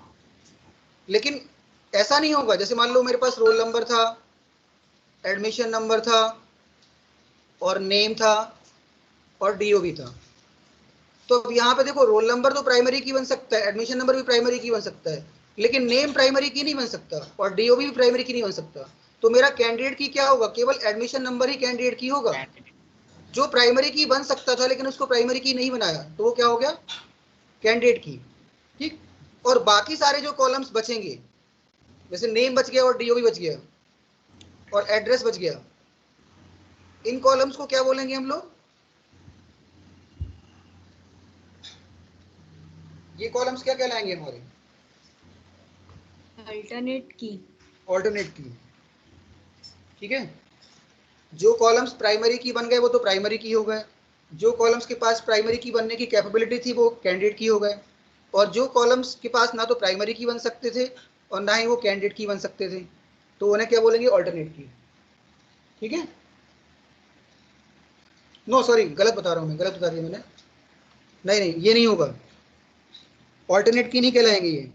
लेकिन ऐसा नहीं होगा, जैसे मान लो मेरे पास रोल नंबर था, एडमिशन नंबर था और नेम था और डीओ भी था, तो अब यहाँ पे देखो रोल नंबर तो प्राइमरी की बन सकता है, एडमिशन नंबर भी प्राइमरी की बन सकता है, लेकिन नेम प्राइमरी की नहीं बन सकता और डीओ भी प्राइमरी की नहीं बन सकता। तो मेरा कैंडिडेट की क्या होगा, केवल एडमिशन नंबर ही कैंडिडेट की होगा। जो प्राइमरी की बन सकता था लेकिन उसको प्राइमरी की नहीं बनाया तो वो क्या हो गया, कैंडिडेट की, ठीक। और बाकी सारे जो कॉलम्स बचेंगे, जैसे नेम बच गया और डीओ भी बच गया और एड्रेस बच गया, इन कॉलम्स को क्या बोलेंगे हम लोग, ये कॉलम्स क्या कहलाएंगे हमारे, अल्टरनेट की। ऑल्टरनेट की, ठीक है। जो कॉलम्स प्राइमरी की बन गए वो तो प्राइमरी की हो गए, जो कॉलम्स के पास प्राइमरी की बनने की कैपेबिलिटी थी वो कैंडिडेट की हो गए, और जो कॉलम्स के पास ना तो प्राइमरी की बन सकते थे और ना ही वो कैंडिडेट की बन सकते थे, तो उन्हें क्या बोलेंगे, ऑल्टरनेट की, ठीक है। नो सॉरी, गलत बता रहा हूँ मैं, गलत बता दिया मैंने, नहीं नहीं ये नहीं होगा, ऑल्टरनेट की नहीं कहलाएंगे ये।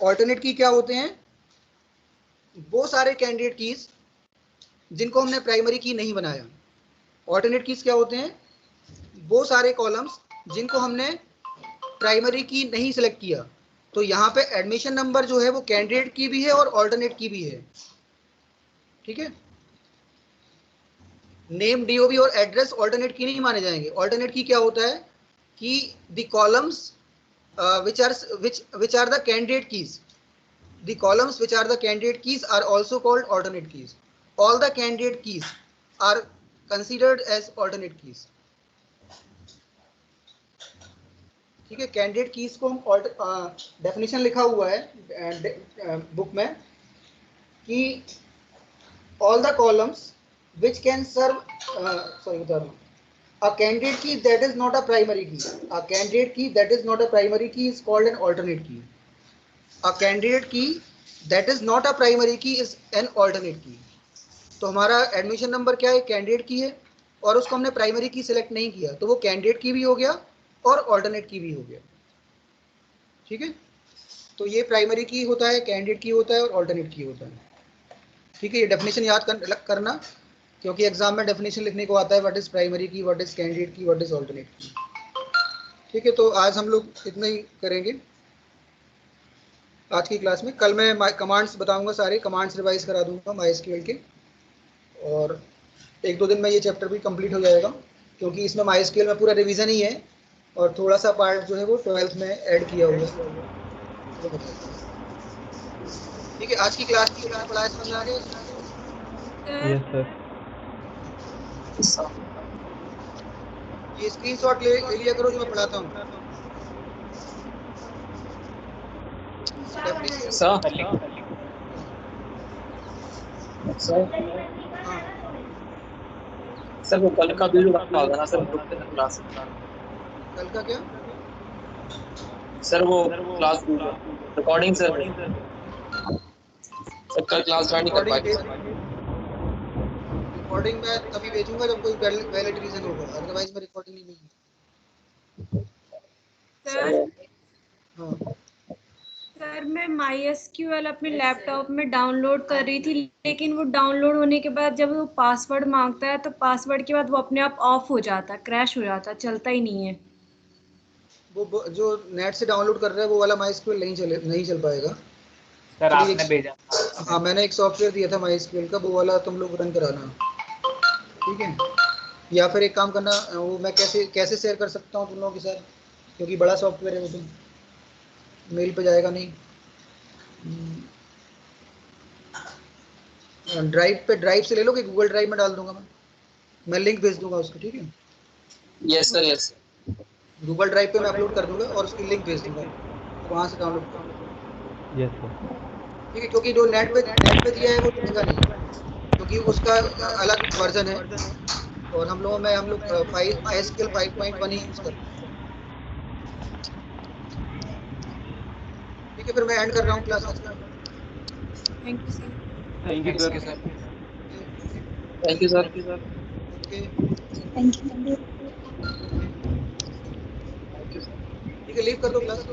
ऑल्टरनेट की क्या होते हैं, वो सारे कैंडिडेट कीज जिनको हमने प्राइमरी की नहीं बनाया। ऑल्टरनेट कीज क्या होते हैं, वो सारे कॉलम्स जिनको हमने प्राइमरी की नहीं सिलेक्ट किया। तो यहाँ पे एडमिशन नंबर जो है वो कैंडिडेट की भी है और ऑल्टरनेट की भी है, ठीक है। नेम, डीओबी और एड्रेस ऑल्टरनेट की नहीं माने जाएंगे। ऑल्टरनेट की क्या होता है कि the columns which are the candidate keys, the columns which are the candidate keys are also called alternate keys. All the candidate keys are considered as alternate keys, ठीक है। कैंडिडेट कीज को हम डेफिनेशन लिखा हुआ है बुक में कि all the columns which can serve sorry बता रहा हूँ, a candidate key that is not a primary key, a candidate key that is not a primary key is called an alternate key. A candidate key that is not a primary key is an alternate key. तो हमारा एडमिशन नंबर क्या है, कैंडिडेट की है, और उसको हमने प्राइमरी की सिलेक्ट नहीं किया तो वो कैंडिडेट की भी हो गया और ऑल्टरनेट की भी हो गया, ठीक है। तो ये प्राइमरी की होता है, कैंडिडेट की होता है और ऑल्टरनेट की होता है, ठीक है। ये डेफिनेशन याद करना, क्योंकि एग्जाम में डेफिनेशन लिखने को आता है, व्हाट इज प्राइमरी की, व्हाट इज कैंडिडेट की, व्हाट इज ऑल्टरनेट की, ठीक है। तो आज हम लोग इतना ही करेंगे आज की क्लास में। कल मैं कमांड्स बताऊंगा, सारे कमांड्स रिवाइज करा दूंगा MySQL के, और 1-2 दिन में ये चैप्टर भी कंप्लीट हो जाएगा, क्योंकि इसमें MySQL में पूरा रिवीजन ही है और थोड़ा सा पार्ट जो है वो 12th में ऐड किया हुआ है। तो बताइए। ठीक है, आज की क्लास की पढ़ाई समझ में आ गया? Yes sir. ये स्क्रीनशॉट ले लिया करो जो मैं पढ़ाता हूँ। सर सर हाँ, सर वो कल का वीडियो रखा होगा ना सर ग्रुप पे क्लास। कल का क्या? सर वो क्लास रिकॉर्डिंग सर कल क्लास ज्वाइन नहीं कर पाए सर। रिकॉर्डिंग मैं तभी भेजूंगा जब कोई वैलिड रीजन होगा, अदरवाइज मैं रिकॉर्डिंग नहीं भेजूंगा। सर हाँ, सर मैं MySQL अपने लैपटॉप में डाउनलोड कर रही थी, लेकिन वो डाउनलोड होने के बाद जब वो पासवर्ड मांगता है तो पासवर्ड के बाद वो अपने आप ऑफ हो जाता है, क्रैश हो जाता है, चलता ही नहीं है। वो जो नेट से डाउनलोड कर रहा है वो वाला MySQL नहीं चल पाएगा। सर चलिए, आपने भेजा हाँ, मैंने एक सॉफ्टवेयर दिया था MySQL का, वो वाला तुम लोग रन कराना, ठीक है? या फिर एक काम करना, वो मैं कैसे शेयर कर सकता हूँ तुम लोगों के साथ, क्योंकि बड़ा सॉफ्टवेयर है वो, तुम मेल पे जाएगा नहीं। ड्राइव से ले लो कि गूगल ड्राइव में डाल दूंगा, मैं लिंक भेज दूंगा उसको, ठीक है? Yes sir yes. Google drive पे मैं अपलोड कर दूंगा और उसकी लिंक भेज दूंगा, तो वहाँ से डाउनलोड कर लो, यस सर। ठीक है? क्योंकि जो नेट पे दिया है वो चलेगा नहीं, क्योंकि उसका अलग वर्जन है और हम लोग MySQL 5.1 ही यूज करते हैं। ठीक है, फिर मैं एंड कर रहा हूँ क्लास आज का। Thank you sir. Thank you sir. Thank you sir. Okay, thank you. ठीक है, लीव कर दो क्लास।